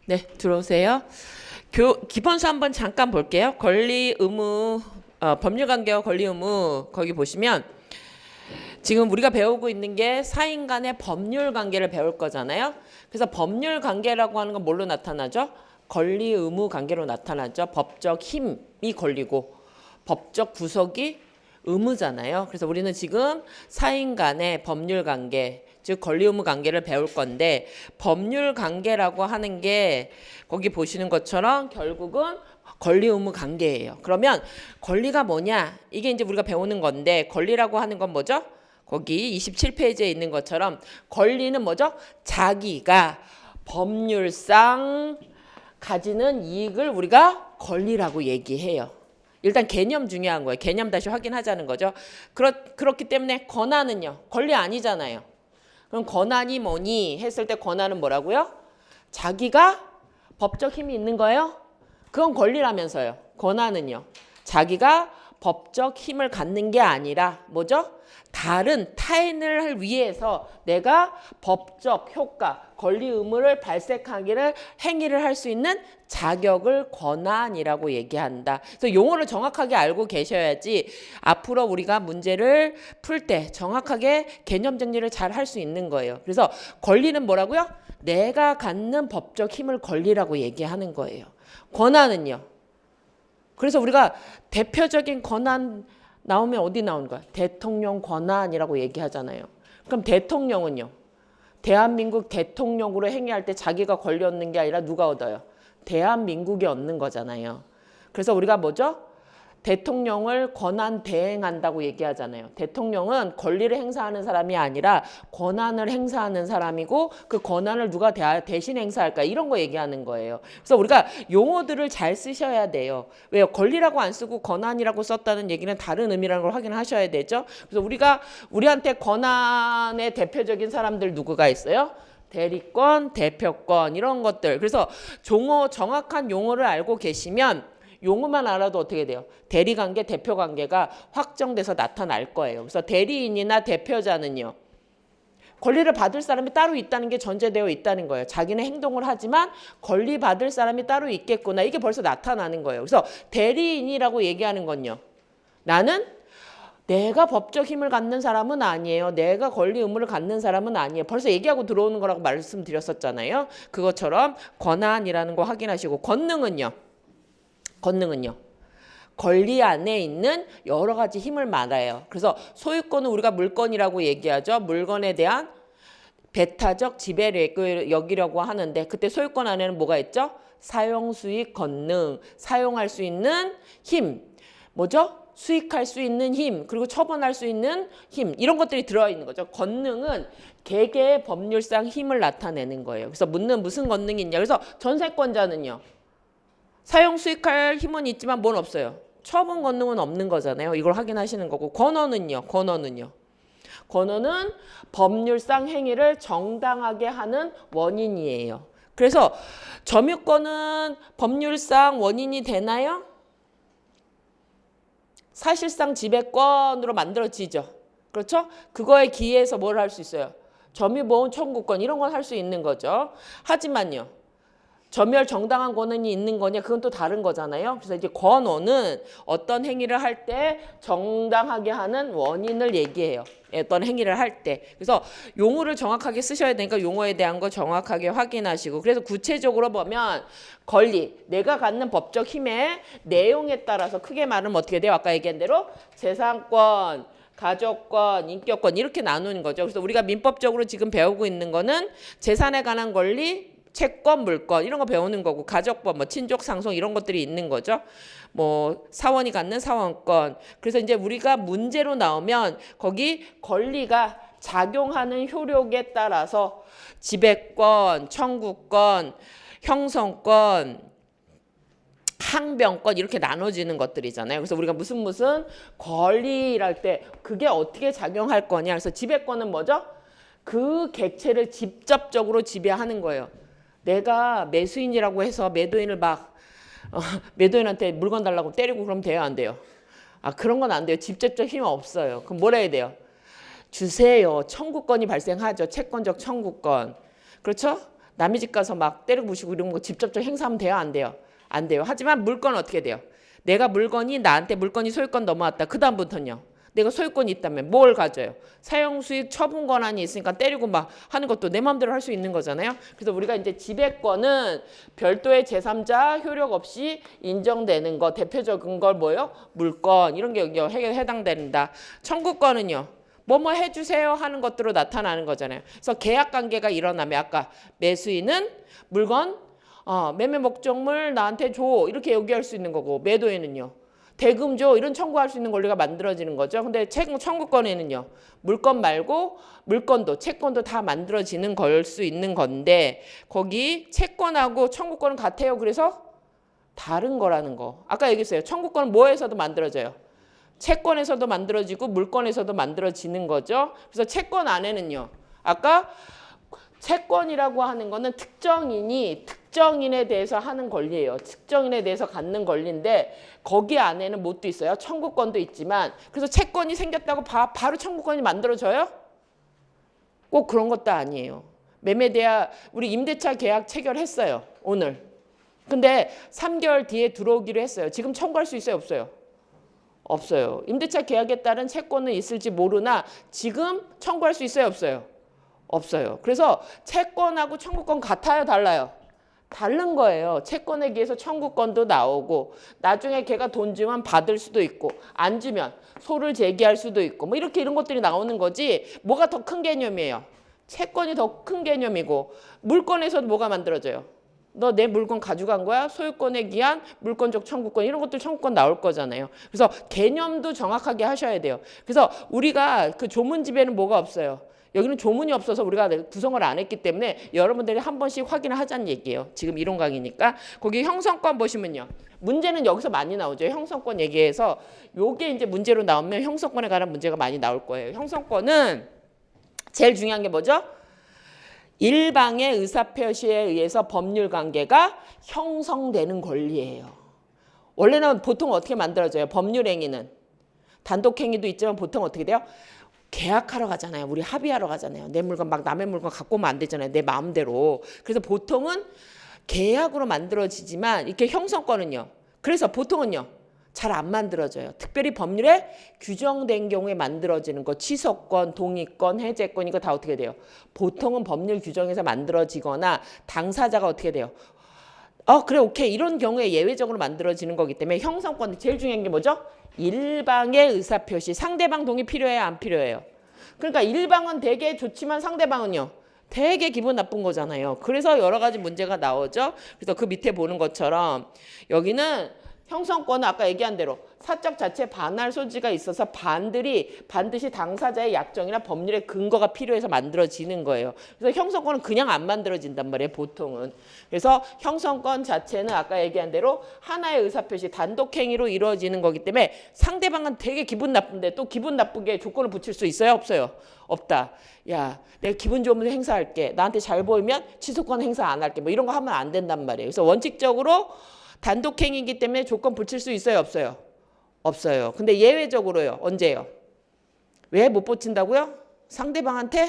네, 들어오세요. 기본서 한번 잠깐 볼게요. 권리 의무, 법률관계와 권리 의무 거기 보시면 지금 우리가 배우고 있는 게 사인 간의 법률관계를 배울 거잖아요. 그래서 법률관계라고 하는 건 뭘로 나타나죠? 권리 의무 관계로 나타나죠. 법적 힘이 권리고 법적 구속이 의무잖아요. 그래서 우리는 지금 사인 간의 법률관계, 즉 권리 의무 관계를 배울 건데 법률 관계라고 하는 게 거기 보시는 것처럼 결국은 권리 의무 관계예요. 그러면 권리가 뭐냐? 이게 이제 우리가 배우는 건데 권리라고 하는 건 뭐죠? 거기 27페이지에 있는 것처럼 권리는 뭐죠? 자기가 법률상 가지는 이익을 우리가 권리라고 얘기해요. 일단 개념 중요한 거예요. 개념 다시 확인하자는 거죠. 그렇기 때문에 권한은요. 권리 아니잖아요. 그럼 권한이 뭐니 했을 때 권한은 뭐라고요? 자기가 법적 힘이 있는 거예요? 그건 권리라면서요. 권한은요. 자기가 법적 힘을 갖는 게 아니라 뭐죠? 다른 타인을 위해서 내가 법적 효과, 권리 의무를 발생하기를 행위를 할 수 있는 자격을 권한이라고 얘기한다. 그래서 용어를 정확하게 알고 계셔야지 앞으로 우리가 문제를 풀 때 정확하게 개념 정리를 잘 할 수 있는 거예요. 그래서 권리는 뭐라고요? 내가 갖는 법적 힘을 권리라고 얘기하는 거예요. 권한은요. 그래서 우리가 대표적인 권한 나오면 어디 나오는 거야? 대통령 권한이라고 얘기하잖아요. 그럼 대통령은요? 대한민국 대통령으로 행위할 때 자기가 권리 얻는 게 아니라 누가 얻어요? 대한민국이 얻는 거잖아요. 그래서 우리가 뭐죠? 대통령을 권한 대행한다고 얘기하잖아요. 대통령은 권리를 행사하는 사람이 아니라 권한을 행사하는 사람이고 그 권한을 누가 대신 행사할까 이런 거 얘기하는 거예요. 그래서 우리가 용어들을 잘 쓰셔야 돼요. 왜요? 권리라고 안 쓰고 권한이라고 썼다는 얘기는 다른 의미라는 걸 확인하셔야 되죠. 그래서 우리한테 권한의 대표적인 사람들 누구가 있어요? 대리권, 대표권 이런 것들. 그래서 정확한 용어를 알고 계시면 용어만 알아도 어떻게 돼요? 대리관계, 대표관계가 확정돼서 나타날 거예요. 그래서 대리인이나 대표자는요. 권리를 받을 사람이 따로 있다는 게 전제되어 있다는 거예요. 자기는 행동을 하지만 권리 받을 사람이 따로 있겠구나. 이게 벌써 나타나는 거예요. 그래서 대리인이라고 얘기하는 건요. 나는 내가 법적 힘을 갖는 사람은 아니에요. 내가 권리 의무를 갖는 사람은 아니에요. 벌써 얘기하고 들어오는 거라고 말씀드렸었잖아요. 그것처럼 권한이라는 거 확인하시고 권능은요. 권리 안에 있는 여러 가지 힘을 말해요. 그래서 소유권은 우리가 물건이라고 얘기하죠. 물건에 대한 배타적 지배를 여기려고 하는데 그때 소유권 안에는 뭐가 있죠? 사용, 수익, 권능, 사용할 수 있는 힘, 뭐죠? 수익할 수 있는 힘, 그리고 처분할 수 있는 힘 이런 것들이 들어있는 거죠. 권능은 개개의 법률상 힘을 나타내는 거예요. 그래서 묻는 무슨 권능이 있냐. 그래서 전세권자는요. 사용 수익할 힘은 있지만 뭔 없어요. 처분 권능은 없는 거잖아요. 이걸 확인하시는 거고 권한은요. 권한은 법률상 행위를 정당하게 하는 원인이에요. 그래서 점유권은 법률상 원인이 되나요? 사실상 지배권으로 만들어지죠. 그렇죠? 그거에 기해서 뭘 할 수 있어요? 점유보험 청구권 이런 건 할 수 있는 거죠. 하지만요. 점유할 정당한 권한이 있는 거냐 그건 또 다른 거잖아요. 그래서 이제 권한은 어떤 행위를 할 때 정당하게 하는 원인을 얘기해요. 어떤 행위를 할 때. 그래서 용어를 정확하게 쓰셔야 되니까 용어에 대한 거 정확하게 확인하시고 그래서 구체적으로 보면 권리, 내가 갖는 법적 힘의 내용에 따라서 크게 말하면 어떻게 돼요? 아까 얘기한 대로 재산권, 가족권, 인격권 이렇게 나누는 거죠. 그래서 우리가 민법적으로 지금 배우고 있는 거는 재산에 관한 권리, 채권, 물권 이런 거 배우는 거고 가족법, 뭐 친족, 상속 이런 것들이 있는 거죠. 뭐 사원이 갖는 사원권. 그래서 이제 우리가 문제로 나오면 거기 권리가 작용하는 효력에 따라서 지배권, 청구권, 형성권, 항변권 이렇게 나눠지는 것들이잖아요. 그래서 우리가 무슨 권리랄 때 그게 어떻게 작용할 거냐. 그래서 지배권은 뭐죠? 그 객체를 직접적으로 지배하는 거예요. 내가 매수인이라고 해서 매도인을 매도인한테 물건 달라고 때리고 그러면 돼요? 안 돼요? 그런 건 안 돼요. 직접적 힘이 없어요. 그럼 뭐라 해야 돼요? 주세요. 청구권이 발생하죠. 채권적 청구권. 그렇죠? 남의 집 가서 막 때리고 부시고 이런 거 직접적 행사하면 돼요? 안 돼요? 안 돼요. 하지만 물건은 어떻게 돼요? 내가 물건이 나한테 물건이 소유권 넘어왔다. 그 다음부터는요. 내가 소유권이 있다면 뭘 가져요? 사용수익 처분 권한이 있으니까 때리고 막 하는 것도 내 마음대로 할 수 있는 거잖아요. 그래서 우리가 이제 지배권은 별도의 제3자 효력 없이 인정되는 거, 대표적인 걸 뭐예요? 물건 이런 게 여기 해당된다. 청구권은요. 뭐뭐 해주세요 하는 것들로 나타나는 거잖아요. 그래서 계약 관계가 일어나면 아까 매수인은 물건 매매 목적물 나한테 줘 이렇게 요구할 수 있는 거고, 매도인은요. 대금 줘 이런 청구할 수 있는 권리가 만들어지는 거죠. 근데 청구권에는요. 물건 말고 물건도 채권도 다 만들어지는 걸 수 있는 건데 거기 채권하고 청구권은 같아요. 그래서 다른 거라는 거. 아까 얘기했어요. 청구권은 뭐에서도 만들어져요? 채권에서도 만들어지고 물건에서도 만들어지는 거죠. 그래서 채권 안에는요. 아까 채권이라고 하는 거는 특정인에 대해서 하는 권리예요. 특정인에 대해서 갖는 권리인데 거기 안에는 뭣도 있어요? 청구권도 있지만 그래서 채권이 생겼다고 바로 청구권이 만들어져요? 꼭 그런 것도 아니에요. 매매대학 우리 임대차 계약 체결했어요. 오늘. 근데 3개월 뒤에 들어오기로 했어요. 지금 청구할 수 있어요? 없어요? 없어요. 임대차 계약에 따른 채권은 있을지 모르나 지금 청구할 수 있어요? 없어요? 없어요. 그래서 채권하고 청구권 같아요? 달라요? 다른 거예요. 채권에 비해서 청구권도 나오고 나중에 걔가 돈 주면 받을 수도 있고 안 주면 소를 제기할 수도 있고 뭐 이런 것들이 나오는 거지. 뭐가 더 큰 개념이에요? 채권이 더 큰 개념이고 물건에서도 뭐가 만들어져요? 너 내 물건 가져간 거야? 소유권에 기한 물건적 청구권 이런 것들 청구권 나올 거잖아요. 그래서 개념도 정확하게 하셔야 돼요. 그래서 우리가 그 조문집에는 뭐가 없어요? 여기는 조문이 없어서 우리가 구성을 안 했기 때문에 여러분들이 한 번씩 확인을 하자는 얘기예요. 지금 이론 강의니까. 거기 형성권 보시면요. 문제는 여기서 많이 나오죠. 형성권 얘기해서 요게 이제 문제로 나오면 형성권에 관한 문제가 많이 나올 거예요. 형성권은 제일 중요한 게 뭐죠? 일방의 의사표시에 의해서 법률 관계가 형성되는 권리예요. 원래는 보통 어떻게 만들어져요? 법률행위는. 단독행위도 있지만 보통 어떻게 돼요? 계약하러 가잖아요. 우리 합의하러 가잖아요. 내 물건 막 남의 물건 갖고 오면 안 되잖아요. 내 마음대로. 그래서 보통은 계약으로 만들어지지만 이렇게 형성권은요. 그래서 보통은요. 잘 안 만들어져요. 특별히 법률에 규정된 경우에 만들어지는 거. 취소권, 동의권, 해제권 이거 다 어떻게 돼요? 보통은 법률 규정에서 만들어지거나 당사자가 어떻게 돼요? 그래 오케이 이런 경우에 예외적으로 만들어지는 거기 때문에 형성권 제일 중요한 게 뭐죠? 일방의 의사표시. 상대방 동의 필요해요? 안 필요해요? 그러니까 일방은 되게 좋지만 상대방은요. 되게 기분 나쁜 거잖아요. 그래서 여러 가지 문제가 나오죠. 그래서 그 밑에 보는 것처럼 여기는 형성권은 아까 얘기한 대로 사적 자체 반할 소지가 있어서 반드시 당사자의 약정이나 법률의 근거가 필요해서 만들어지는 거예요. 그래서 형성권은 그냥 안 만들어진단 말이에요. 보통은. 그래서 형성권 자체는 아까 얘기한 대로 하나의 의사표시 단독행위로 이루어지는 거기 때문에 상대방은 되게 기분 나쁜데 또 기분 나쁘게 조건을 붙일 수 있어요? 없어요? 없다. 야, 내가 기분 좋으면 행사할게. 나한테 잘 보이면 취소권 행사 안 할게. 뭐 이런 거 하면 안 된단 말이에요. 그래서 원칙적으로 단독행위이기 때문에 조건 붙일 수 있어요? 없어요? 없어요. 근데 예외적으로요. 언제요? 왜 못 붙인다고요? 상대방한테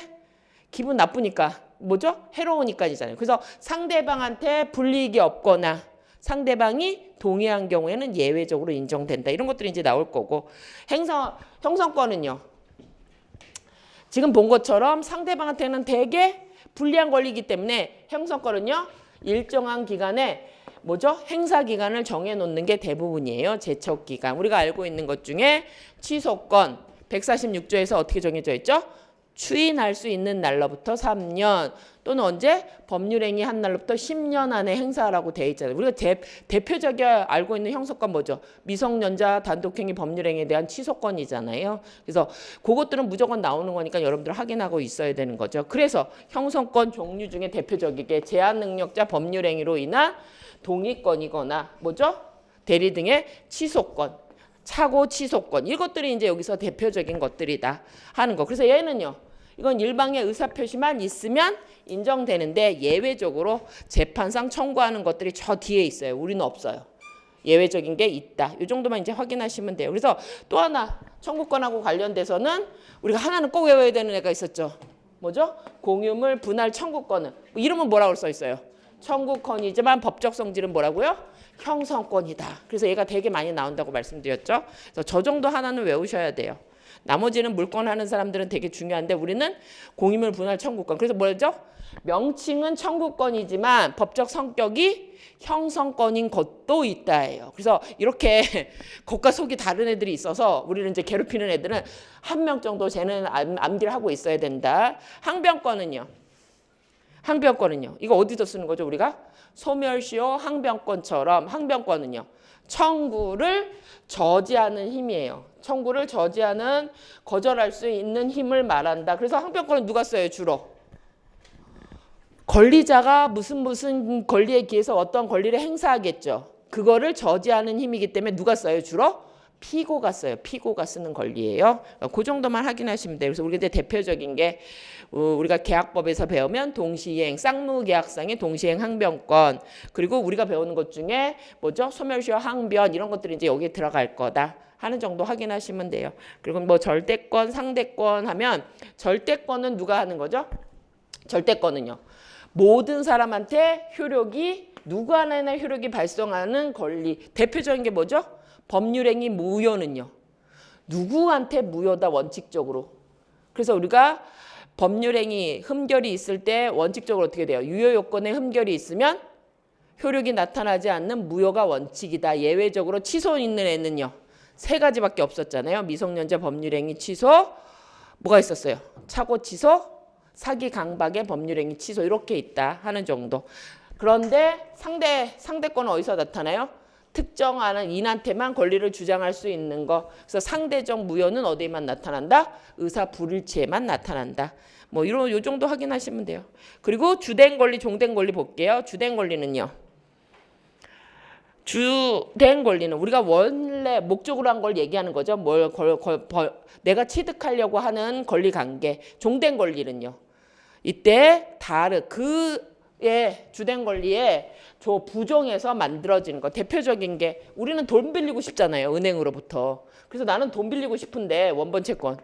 기분 나쁘니까. 뭐죠? 해로우니까잖아요. 그래서 상대방한테 불이익이 없거나 상대방이 동의한 경우에는 예외적으로 인정된다. 이런 것들이 이제 나올 거고. 형성권은요. 지금 본 것처럼 상대방한테는 되게 불리한 권리이기 때문에 형성권은요. 일정한 기간에 뭐죠? 행사 기간을 정해놓는 게 대부분이에요. 제척 기간. 우리가 알고 있는 것 중에 취소권 146조에서 어떻게 정해져 있죠? 추인할 수 있는 날로부터 3년 또는 언제? 법률행위 한 날로부터 10년 안에 행사하라고 돼 있잖아요. 우리가 대표적인 알고 있는 형사권 뭐죠? 미성년자 단독행위 법률행위에 대한 취소권이잖아요. 그래서 그것들은 무조건 나오는 거니까 여러분들 확인하고 있어야 되는 거죠. 그래서 형성권 종류 중에 대표적이게 제한능력자 법률행위로 인한 동의권이거나 뭐죠? 대리 등의 취소권, 차고 취소권 이것들이 이제 여기서 대표적인 것들이다 하는 거. 그래서 얘는요. 이건 일방의 의사표시만 있으면 인정되는데 예외적으로 재판상 청구하는 것들이 저 뒤에 있어요. 우리는 없어요. 예외적인 게 있다. 이 정도만 이제 확인하시면 돼요. 그래서 또 하나 청구권하고 관련돼서는 우리가 하나는 꼭 외워야 되는 애가 있었죠. 뭐죠? 공유물 분할 청구권은 이름은 뭐라고 써 있어요? 청구권이지만 법적 성질은 뭐라고요? 형성권이다. 그래서 얘가 되게 많이 나온다고 말씀드렸죠. 그래서 저 정도 하나는 외우셔야 돼요. 나머지는 물권 하는 사람들은 되게 중요한데 우리는 공유물 분할 청구권. 그래서 뭐죠? 명칭은 청구권이지만 법적 성격이 형성권인 것도 있다예요. 그래서 이렇게 겉과 속이 다른 애들이 있어서 우리는 이제 괴롭히는 애들은 한 명 정도 쟤는 암기를 하고 있어야 된다. 항변권은요. 항변권은요. 이거 어디서 쓰는 거죠, 우리가? 소멸시효 항변권처럼 항변권은요. 청구를 저지하는 힘이에요. 청구를 저지하는 거절할 수 있는 힘을 말한다. 그래서 항변권은 누가 써요, 주로? 권리자가 무슨 권리에 기해서 어떤 권리를 행사하겠죠. 그거를 저지하는 힘이기 때문에 누가 써요, 주로? 피고가 써요. 피고가 쓰는 권리예요. 그 정도만 확인하시면 돼요. 그래서 우리가 이제 대표적인 게 우리가 계약법에서 배우면 동시행, 쌍무계약상의 동시행 항변권, 그리고 우리가 배우는 것 중에 뭐죠? 소멸시효 항변 이런 것들이 이제 여기에 들어갈 거다 하는 정도 확인하시면 돼요. 그리고 뭐 절대권, 상대권 하면 절대권은 누가 하는 거죠? 절대권은요. 모든 사람한테 효력이 누구한테나 효력이 발생하는 권리. 대표적인 게 뭐죠? 법률행위 무효는요. 누구한테 무효다 원칙적으로. 그래서 우리가 법률행위 흠결이 있을 때 원칙적으로 어떻게 돼요? 유효요건에 흠결이 있으면 효력이 나타나지 않는 무효가 원칙이다. 예외적으로 취소 있는 애는요. 3가지밖에 없었잖아요. 미성년자 법률행위 취소, 뭐가 있었어요? 차고 취소, 사기 강박의 법률행위 취소 이렇게 있다 하는 정도. 그런데 상대권은 어디서 나타나요? 특정하는 인한테만 권리를 주장할 수 있는 거. 그래서 상대적 무효는 어디에만 나타난다? 의사 불일치에만 나타난다. 뭐 이런 요 정도 확인하시면 돼요. 그리고 주된 권리, 종된 권리 볼게요. 주된 권리는요. 주된 권리는 우리가 원래 목적으로 한 걸 얘기하는 거죠. 내가 취득하려고 하는 권리 관계. 종된 권리는요. 이때 그의 주된 권리에 부종해서 만들어지는 거. 대표적인 게 우리는 돈 빌리고 싶잖아요. 은행으로부터. 그래서 나는 돈 빌리고 싶은데 원본 채권.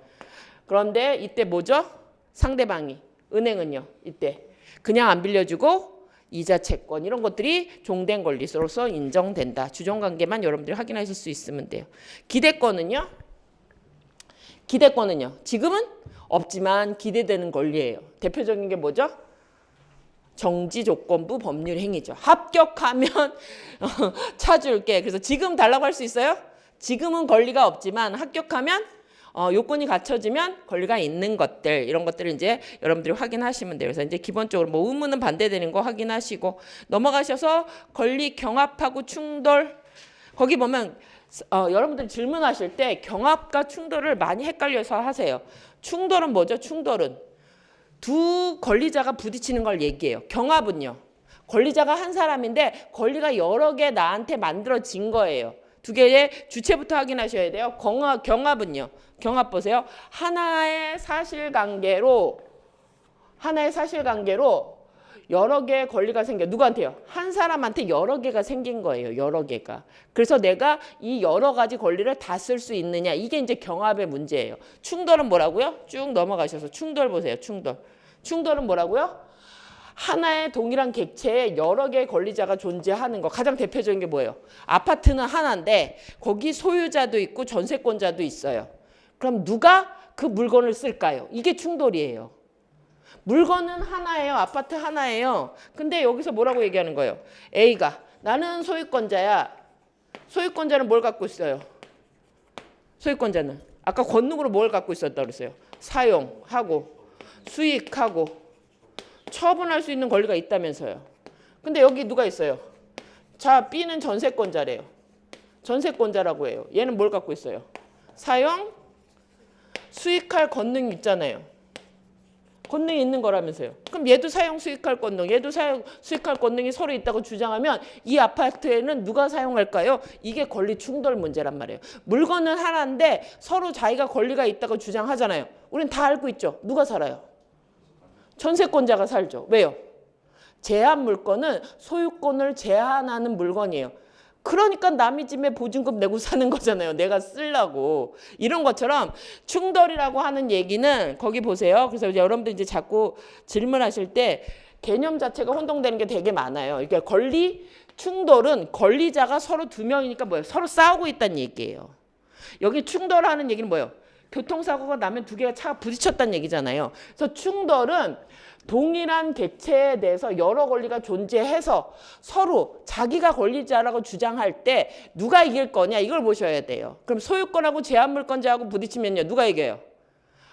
그런데 이때 뭐죠? 상대방이 은행은요. 이때 그냥 안 빌려주고 이자 채권 이런 것들이 종된 권리로서 인정된다. 주종관계만 여러분들이 확인하실 수 있으면 돼요. 기대권은요. 기대권은요. 지금은 없지만 기대되는 권리예요. 대표적인 게 뭐죠? 정지조건부 법률행위죠. 합격하면 차줄게. 그래서 지금 달라고 할 수 있어요? 지금은 권리가 없지만 합격하면 요건이 갖춰지면 권리가 있는 것들 이런 것들을 이제 여러분들이 확인하시면 돼요. 그래서 이제 기본적으로 뭐 의무는 반대되는 거 확인하시고 넘어가셔서 권리 경합하고 충돌 거기 보면 여러분들 질문하실 때 경합과 충돌을 많이 헷갈려서 하세요. 충돌은 뭐죠? 충돌은 두 권리자가 부딪히는 걸 얘기해요. 경합은요. 권리자가 한 사람인데 권리가 여러 개 나한테 만들어진 거예요. 두 개의 주체부터 확인하셔야 돼요. 경합은요. 경합 보세요. 하나의 사실관계로 여러 개의 권리가 생겨. 누구한테요? 한 사람한테 여러 개가 생긴 거예요. 여러 개가. 그래서 내가 이 여러 가지 권리를 다 쓸 수 있느냐. 이게 이제 경합의 문제예요. 충돌은 뭐라고요? 쭉 넘어가셔서 충돌 보세요. 충돌은 뭐라고요? 하나의 동일한 객체에 여러 개의 권리자가 존재하는 거. 가장 대표적인 게 뭐예요? 아파트는 하나인데 거기 소유자도 있고 전세권자도 있어요. 그럼 누가 그 물건을 쓸까요? 이게 충돌이에요. 물건은 하나예요. 아파트 하나예요. 근데 여기서 뭐라고 얘기하는 거예요? A가 나는 소유권자야. 소유권자는 뭘 갖고 있어요? 소유권자는 아까 권능으로 뭘 갖고 있었다 그랬어요? 사용하고 수익하고 처분할 수 있는 권리가 있다면서요. 근데 여기 누가 있어요? 자, B는 전세권자래요. 전세권자라고 해요. 얘는 뭘 갖고 있어요? 사용, 수익할 권능이 있잖아요. 권능이 있는 거라면서요. 그럼 얘도 사용 수익할 권능, 얘도 사용 수익할 권능이 서로 있다고 주장하면 이 아파트에는 누가 사용할까요? 이게 권리 충돌 문제란 말이에요. 물건은 하나인데 서로 자기가 권리가 있다고 주장하잖아요. 우린 다 알고 있죠. 누가 살아요? 전세권자가 살죠. 왜요? 제한 물건은 소유권을 제한하는 물건이에요. 그러니까 남의 집에 보증금 내고 사는 거잖아요. 내가 쓰려고. 이런 것처럼 충돌이라고 하는 얘기는 거기 보세요. 그래서 여러분들 이제 자꾸 질문하실 때 개념 자체가 혼동되는 게 되게 많아요. 그러니까 권리 충돌은 권리자가 서로 두 명이니까 뭐예요? 서로 싸우고 있다는 얘기예요. 여기 충돌하는 얘기는 뭐예요? 교통사고가 나면 두 개가 차가 부딪혔다는 얘기잖아요. 그래서 충돌은 동일한 객체에 대해서 여러 권리가 존재해서 서로 자기가 권리자라고 주장할 때 누가 이길 거냐 이걸 보셔야 돼요. 그럼 소유권하고 제한물권자하고 부딪히면요. 누가 이겨요?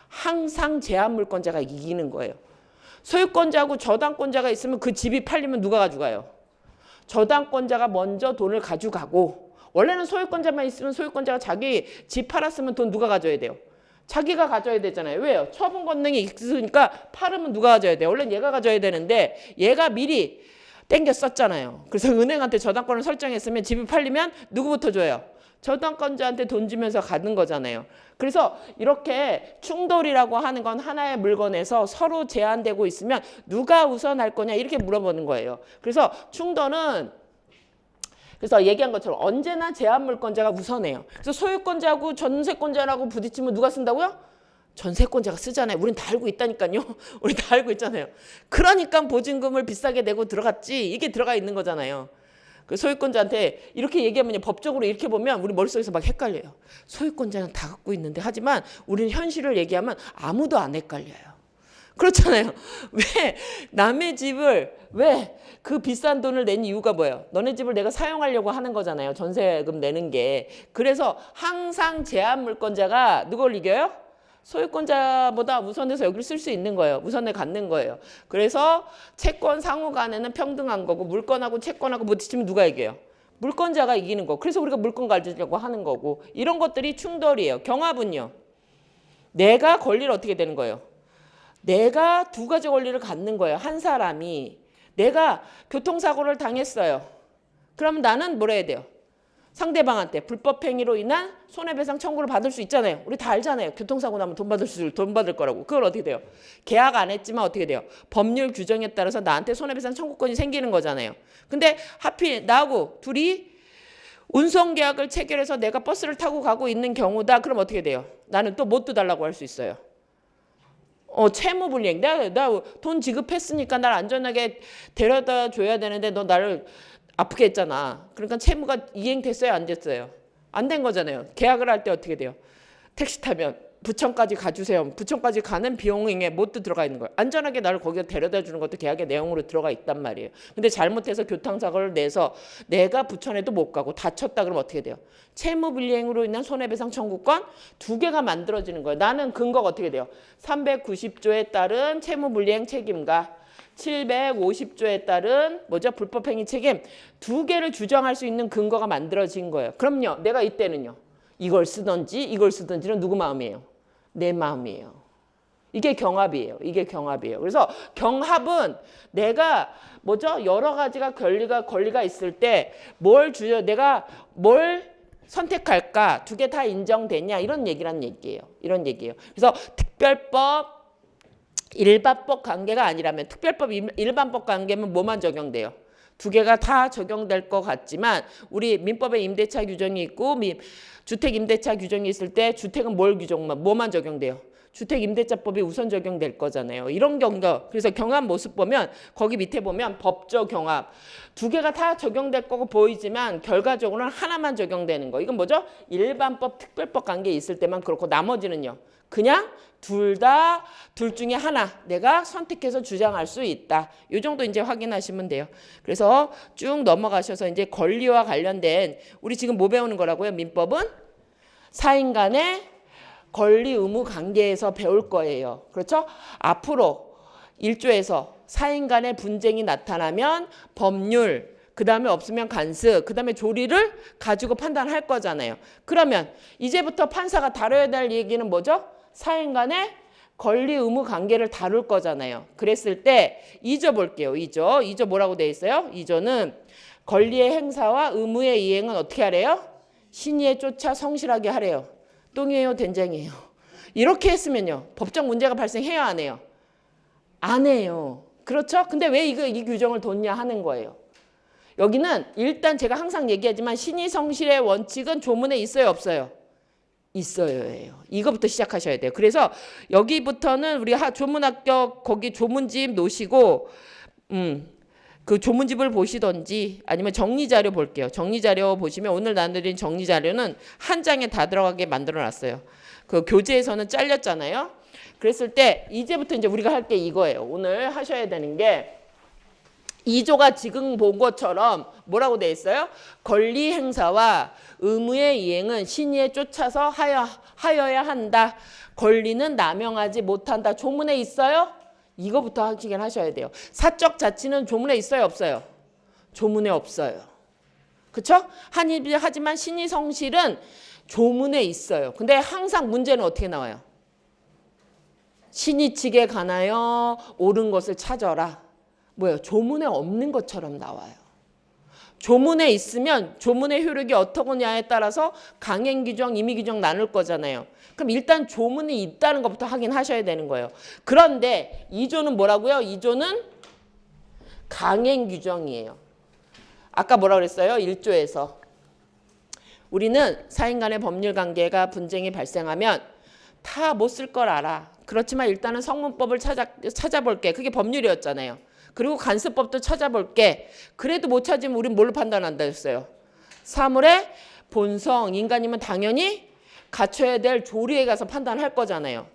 항상 제한물권자가 이기는 거예요. 소유권자하고 저당권자가 있으면 그 집이 팔리면 누가 가져가요? 저당권자가 먼저 돈을 가져가고 원래는 소유권자만 있으면 소유권자가 자기 집 팔았으면 돈 누가 가져야 돼요? 자기가 가져야 되잖아요. 왜요? 처분 권능이 있으니까 팔으면 누가 가져야 돼요? 원래는 얘가 가져야 되는데 얘가 미리 땡겨 썼잖아요. 그래서 은행한테 저당권을 설정했으면 집이 팔리면 누구부터 줘요? 저당권자한테 돈 주면서 가는 거잖아요. 그래서 이렇게 충돌이라고 하는 건 하나의 물건에서 서로 제한되고 있으면 누가 우선할 거냐 이렇게 물어보는 거예요. 그래서 충돌은 그래서 얘기한 것처럼 언제나 제한물권자가 우선해요. 그래서 소유권자하고 전세권자라고 부딪히면 누가 쓴다고요? 전세권자가 쓰잖아요. 우린 다 알고 있다니까요. 우리 다 알고 있잖아요. 그러니까 보증금을 비싸게 내고 들어갔지. 이게 들어가 있는 거잖아요. 그 소유권자한테 이렇게 얘기하면 법적으로 이렇게 보면 우리 머릿속에서 막 헷갈려요. 소유권자는 다 갖고 있는데 하지만 우리는 현실을 얘기하면 아무도 안 헷갈려요. 그렇잖아요. 왜 남의 집을 왜 그 비싼 돈을 낸 이유가 뭐예요? 너네 집을 내가 사용하려고 하는 거잖아요. 전세금 내는 게. 그래서 항상 제한물권자가 누굴 이겨요? 소유권자보다 우선해서 여기를 쓸 수 있는 거예요. 우선에 갖는 거예요. 그래서 채권 상호 간에는 평등한 거고 물건하고 채권하고 부딪히면 누가 이겨요? 물권자가 이기는 거. 그래서 우리가 물건 가지려고 하는 거고 이런 것들이 충돌이에요. 경합은요. 내가 권리를 어떻게 되는 거예요? 내가 두 가지 권리를 갖는 거예요. 한 사람이 내가 교통사고를 당했어요. 그러면 나는 뭐라 해야 돼요? 상대방한테 불법 행위로 인한 손해배상 청구를 받을 수 있잖아요. 우리 다 알잖아요. 교통사고 나면 돈 받을 거라고. 그걸 어떻게 돼요? 계약 안 했지만 어떻게 돼요? 법률 규정에 따라서 나한테 손해배상 청구권이 생기는 거잖아요. 근데 하필 나하고 둘이 운송계약을 체결해서 내가 버스를 타고 가고 있는 경우다. 그럼 어떻게 돼요? 나는 또 못 달라고 할 수 있어요. 채무불이행. 내가 돈 지급했으니까 날 안전하게 데려다 줘야 되는데 너 나를 아프게 했잖아. 그러니까 채무가 이행됐어요? 안 됐어요? 안 된 거잖아요. 계약을 할 때 어떻게 돼요? 택시 타면 부천까지 가주세요. 부천까지 가는 비용에 뭣도 들어가 있는 거예요. 안전하게 나를 거기에 데려다 주는 것도 계약의 내용으로 들어가 있단 말이에요. 근데 잘못해서 교통사고를 내서 내가 부천에도 못 가고 다쳤다 그러면 어떻게 돼요? 채무불이행으로 인한 손해배상 청구권 두 개가 만들어지는 거예요. 나는 근거가 어떻게 돼요? 390조에 따른 채무불이행 책임과 750조에 따른 불법행위 책임 두 개를 주장할 수 있는 근거가 만들어진 거예요. 그럼요. 내가 이때는요. 이걸 쓰든지는 누구 마음이에요? 내 마음이에요. 이게 경합이에요. 이게 경합이에요. 그래서 경합은 내가 여러 가지가 권리가 있을 때 내가 뭘 선택할까? 두 개 다 인정되냐? 이런 얘기란 얘기예요. 이런 얘기예요. 그래서 특별법 일반법 관계가 아니라면 특별법 일반법 관계면 뭐만 적용돼요? 두 개가 다 적용될 것 같지만 우리 민법에 임대차 규정이 있고 주택 임대차 규정이 있을 때 주택은 뭐만 적용돼요? 주택 임대차법이 우선 적용될 거잖아요. 이런 경우 그래서 경합 모습 보면 거기 밑에 보면 법적 경합 두 개가 다 적용될 거고 보이지만 결과적으로는 하나만 적용되는 거. 이건 일반법 특별법 관계에 있을 때만 그렇고 나머지는요. 그냥 둘 중에 하나 내가 선택해서 주장할 수 있다. 이 정도 이제 확인하시면 돼요. 그래서 쭉 넘어가셔서 이제 권리와 관련된 우리 지금 뭐 배우는 거라고요? 민법은 사인 간의 권리 의무 관계에서 배울 거예요. 그렇죠? 앞으로 1조에서 사인 간의 분쟁이 나타나면 법률 그 다음에 없으면 간습, 그 다음에 조리를 가지고 판단할 거잖아요. 그러면 이제부터 판사가 다뤄야 될 얘기는 뭐죠? 사인 간의 권리 의무 관계를 다룰 거잖아요. 그랬을 때 2조 볼게요. 2조 뭐라고 돼 있어요? 2조는 권리의 행사와 의무의 이행은 어떻게 하래요? 신의에 쫓아 성실하게 하래요. 똥이에요? 된장이에요? 이렇게 했으면요. 법적 문제가 발생해요? 안 해요? 안 해요. 그렇죠? 근데 왜 이 규정을 뒀냐 하는 거예요. 여기는 일단 제가 항상 얘기하지만 신의성실의 원칙은 조문에 있어요, 없어요? 있어요예요. 이거부터 시작하셔야 돼요. 그래서 여기부터는 우리 조문 합격 거기 조문집 놓으시고 그 조문집을 보시던지 아니면 정리자료 볼게요. 정리자료 보시면 오늘 나눠드린 정리자료는 한 장에 다 들어가게 만들어 놨어요. 그 교재에서는 잘렸잖아요. 그랬을 때 이제부터 이제 우리가 할 게 이거예요. 오늘 하셔야 되는 게 2조가 지금 본 것처럼 뭐라고 돼 있어요? 권리 행사와 의무의 이행은 신의에 쫓아서 하여야 한다. 권리는 남용하지 못한다. 조문에 있어요? 이거부터 하시긴 하셔야 돼요. 사적 자치는 조문에 있어요, 없어요? 조문에 없어요. 그렇죠? 하지만 신의 성실은 조문에 있어요. 근데 항상 문제는 어떻게 나와요? 신의 측에 관하여 옳은 것을 찾아라. 뭐예요? 조문에 없는 것처럼 나와요. 조문에 있으면 조문의 효력이 어떠냐에 따라서 강행 규정, 임의 규정 나눌 거잖아요. 그럼 일단 조문이 있다는 것부터 확인하셔야 되는 거예요. 그런데 2조는 뭐라고요? 2조는 강행 규정이에요. 아까 뭐라고 그랬어요? 1조에서 우리는 사인 간의 법률 관계가 분쟁이 발생하면 다 못 쓸 걸 알아. 그렇지만 일단은 성문법을 찾아볼게. 그게 법률이었잖아요. 그리고 간섭법도 찾아볼게. 그래도 못 찾으면 우린 뭘로 판단한다 했어요? 사물의 본성, 인간이면 당연히 갖춰야 될 조리에 가서 판단할 거잖아요.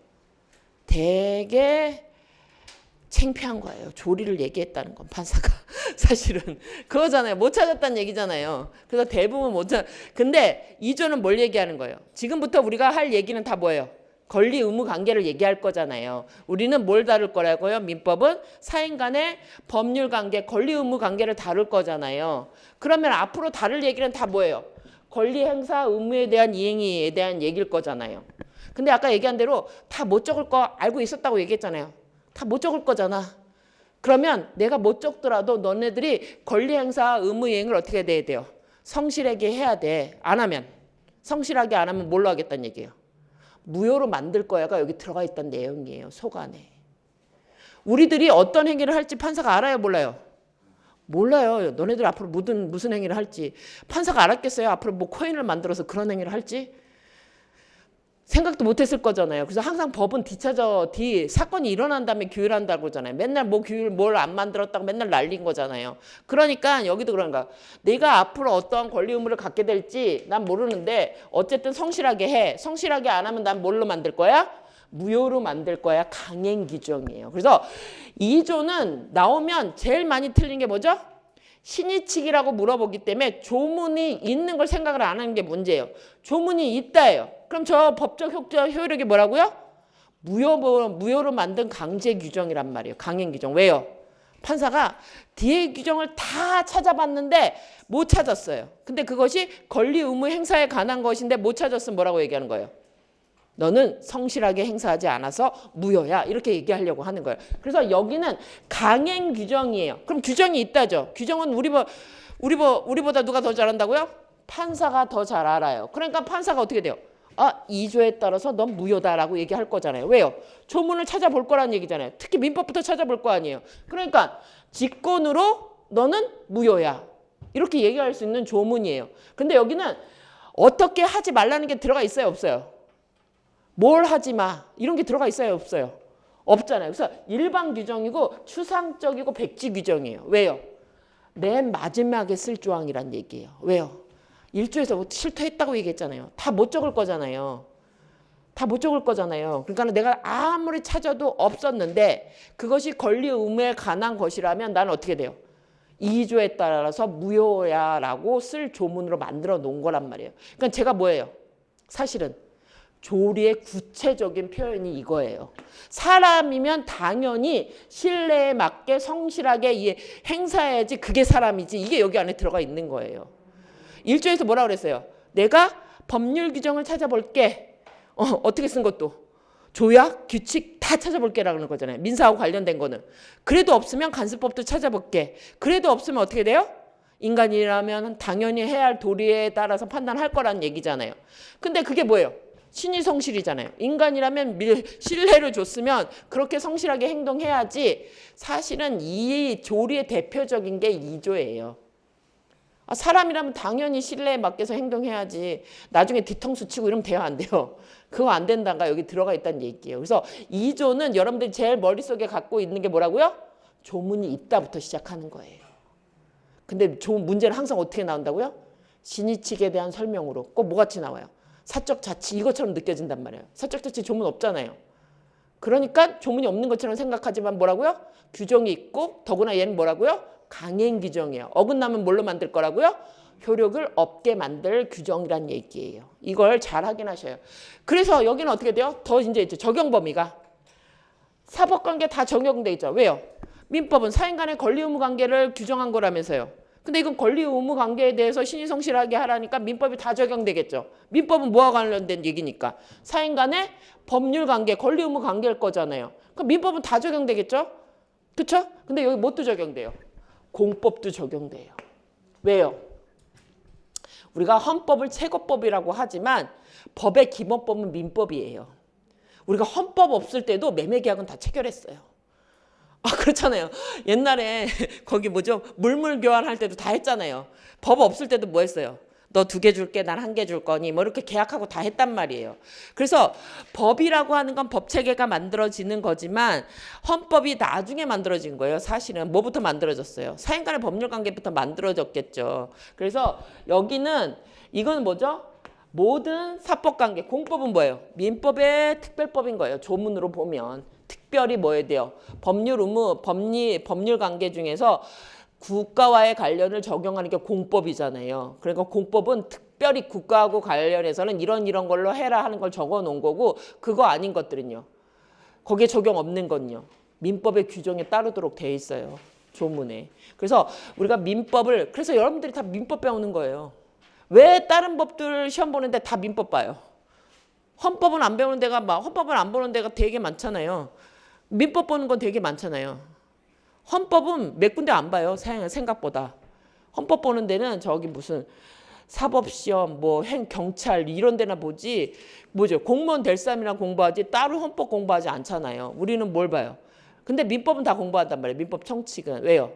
되게 창피한 거예요. 조리를 얘기했다는 건 판사가. 사실은 그거잖아요. 못 찾았다는 얘기잖아요. 그래서 대부분 못 찾. 근데 2조는 뭘 얘기하는 거예요? 지금부터 우리가 할 얘기는 다 뭐예요? 권리 의무 관계를 얘기할 거잖아요. 우리는 뭘 다룰 거라고요? 민법은 사인 간의 법률 관계, 권리 의무 관계를 다룰 거잖아요. 그러면 앞으로 다룰 얘기는 다 뭐예요? 권리 행사 의무에 대한 이행에 대한 얘기일 거잖아요. 근데 아까 얘기한 대로 다 못 적을 거 알고 있었다고 얘기했잖아요. 다 못 적을 거잖아. 그러면 내가 못 적더라도 너네들이 권리 행사 의무 이행을 어떻게 해야 돼요? 성실하게 해야 돼. 안 하면. 성실하게 안 하면 뭘로 하겠다는 얘기예요? 무효로 만들 거야가 여기 들어가 있던 내용이에요. 속안에. 우리들이 어떤 행위를 할지 판사가 알아요? 몰라요? 몰라요. 너네들 앞으로 무슨 행위를 할지. 판사가 알았겠어요? 앞으로 뭐 코인을 만들어서 그런 행위를 할지? 생각도 못했을 거잖아요. 그래서 항상 법은 사건이 일어난 다음에 규율한다고 그러잖아요. 맨날 뭐 규율 뭘 안 만들었다고 맨날 날린 거잖아요. 그러니까 여기도 그런가. 내가 앞으로 어떠한 권리 의무를 갖게 될지 난 모르는데 어쨌든 성실하게 해. 성실하게 안 하면 난 뭘로 만들 거야? 무효로 만들 거야. 강행 규정이에요. 그래서 2조는 나오면 제일 많이 틀린 게 뭐죠? 신의칙이라고 물어보기 때문에 조문이 있는 걸 생각을 안 하는 게 문제예요. 조문이 있다예요. 그럼 저 법적 효력이 뭐라고요? 무효로 만든 강제 규정이란 말이에요. 강행 규정. 왜요? 판사가 뒤에 규정을 다 찾아봤는데 못 찾았어요. 근데 그것이 권리 의무 행사에 관한 것인데 못 찾았으면 뭐라고 얘기하는 거예요? 너는 성실하게 행사하지 않아서 무효야. 이렇게 얘기하려고 하는 거예요. 그래서 여기는 강행 규정이에요. 그럼 규정이 있다죠. 규정은 우리보다 누가 더 잘한다고요? 판사가 더 잘 알아요. 그러니까 판사가 어떻게 돼요? 2조에 따라서 넌 무효다라고 얘기할 거잖아요. 왜요? 조문을 찾아볼 거라는 얘기잖아요. 특히 민법부터 찾아볼 거 아니에요. 그러니까 직권으로 너는 무효야. 이렇게 얘기할 수 있는 조문이에요. 근데 여기는 어떻게 하지 말라는 게 들어가 있어요? 없어요? 뭘 하지 마. 이런 게 들어가 있어요? 없어요? 없잖아요. 그래서 일반 규정이고 추상적이고 백지 규정이에요. 왜요? 맨 마지막에 쓸 조항이란 얘기예요. 왜요? 1조에서 실토했다고 얘기했잖아요. 다 못 적을 거잖아요. 다 못 적을 거잖아요. 그러니까 내가 아무리 찾아도 없었는데 그것이 권리 의무에 관한 것이라면 나는 어떻게 돼요? 2조에 따라서 무효야라고 쓸 조문으로 만들어 놓은 거란 말이에요. 그러니까 제가 뭐예요? 사실은 조리의 구체적인 표현이 이거예요. 사람이면 당연히 신뢰에 맞게 성실하게 행사해야지 그게 사람이지. 이게 여기 안에 들어가 있는 거예요. 1조에서 뭐라고 그랬어요? 내가 법률 규정을 찾아볼게. 어떻게 쓴 것도. 조약, 규칙 다 찾아볼게라고 하는 거잖아요. 민사하고 관련된 거는. 그래도 없으면 간섭법도 찾아볼게. 그래도 없으면 어떻게 돼요? 인간이라면 당연히 해야 할 도리에 따라서 판단할 거라는 얘기잖아요. 근데 그게 뭐예요? 신의 성실이잖아요. 인간이라면 신뢰를 줬으면 그렇게 성실하게 행동해야지. 사실은 이 조리의 대표적인 게 2조예요. 사람이라면 당연히 신뢰에 맡겨서 행동해야지. 나중에 뒤통수 치고 이러면 돼요, 안 돼요? 그거 안 된다가 여기 들어가 있다는 얘기예요. 그래서 2조는 여러분들이 제일 머릿속에 갖고 있는 게 뭐라고요? 조문이 있다부터 시작하는 거예요. 근데 문제는 항상 어떻게 나온다고요? 신의칙에 대한 설명으로 꼭 뭐같이 나와요? 사적 자치 이것처럼 느껴진단 말이에요. 사적 자치 조문 없잖아요. 그러니까 조문이 없는 것처럼 생각하지만 뭐라고요? 규정이 있고 더구나 얘는 뭐라고요? 강행 규정이에요. 어긋나면 뭘로 만들 거라고요? 효력을 없게 만들 규정이란 얘기예요. 이걸 잘 확인하셔요. 그래서 여기는 어떻게 돼요? 더 이제 적용 범위가 사법관계 다 적용돼 있죠. 왜요? 민법은 사인 간의 권리 의무 관계를 규정한 거라면서요. 근데 이건 권리 의무 관계에 대해서 신의성실하게 하라니까 민법이 다 적용되겠죠. 민법은 뭐와 관련된 얘기니까? 사인 간의 법률 관계, 권리 의무 관계일 거잖아요. 그럼 민법은 다 적용되겠죠? 그렇죠? 근데 여기 뭣도 적용돼요? 공법도 적용돼요. 왜요? 우리가 헌법을 최고법이라고 하지만 법의 기본법은 민법이에요. 우리가 헌법 없을 때도 매매계약은 다 체결했어요. 그렇잖아요. 옛날에 거기 뭐죠? 물물 교환할 때도 다 했잖아요. 법 없을 때도 뭐 했어요? 너 2개 줄게, 난 1개 줄 거니 뭐 이렇게 계약하고 다 했단 말이에요. 그래서 법이라고 하는 건 법 체계가 만들어지는 거지만 헌법이 나중에 만들어진 거예요. 사실은 뭐부터 만들어졌어요? 사인 간의 법률 관계부터 만들어졌겠죠. 그래서 여기는 이건 뭐죠? 모든 사법관계, 공법은 뭐예요? 민법의 특별법인 거예요. 조문으로 보면. 특별히 뭐 해야 돼요? 법률 의무, 법률 관계 중에서 국가와의 관련을 적용하는 게 공법이잖아요. 그러니까 공법은 특별히 국가하고 관련해서는 이런 걸로 해라 하는 걸 적어 놓은 거고 그거 아닌 것들은요. 거기에 적용 없는 건요. 민법의 규정에 따르도록 돼 있어요. 조문에. 그래서 우리가 민법을 그래서 여러분들이 다 민법 배우는 거예요. 왜 다른 법들 시험 보는데 다 민법 봐요? 헌법은 안 배우는 데가 헌법을 안 보는 데가 되게 많잖아요. 민법 보는 건 되게 많잖아요. 헌법은 몇 군데 안 봐요. 생각보다. 헌법 보는 데는 저기 무슨 사법시험, 경찰 이런 데나 보지 뭐죠? 공무원 될 사람이나 공부하지 따로 헌법 공부하지 않잖아요. 우리는 뭘 봐요? 근데 민법은 다 공부한단 말이에요. 민법 청칙은. 왜요?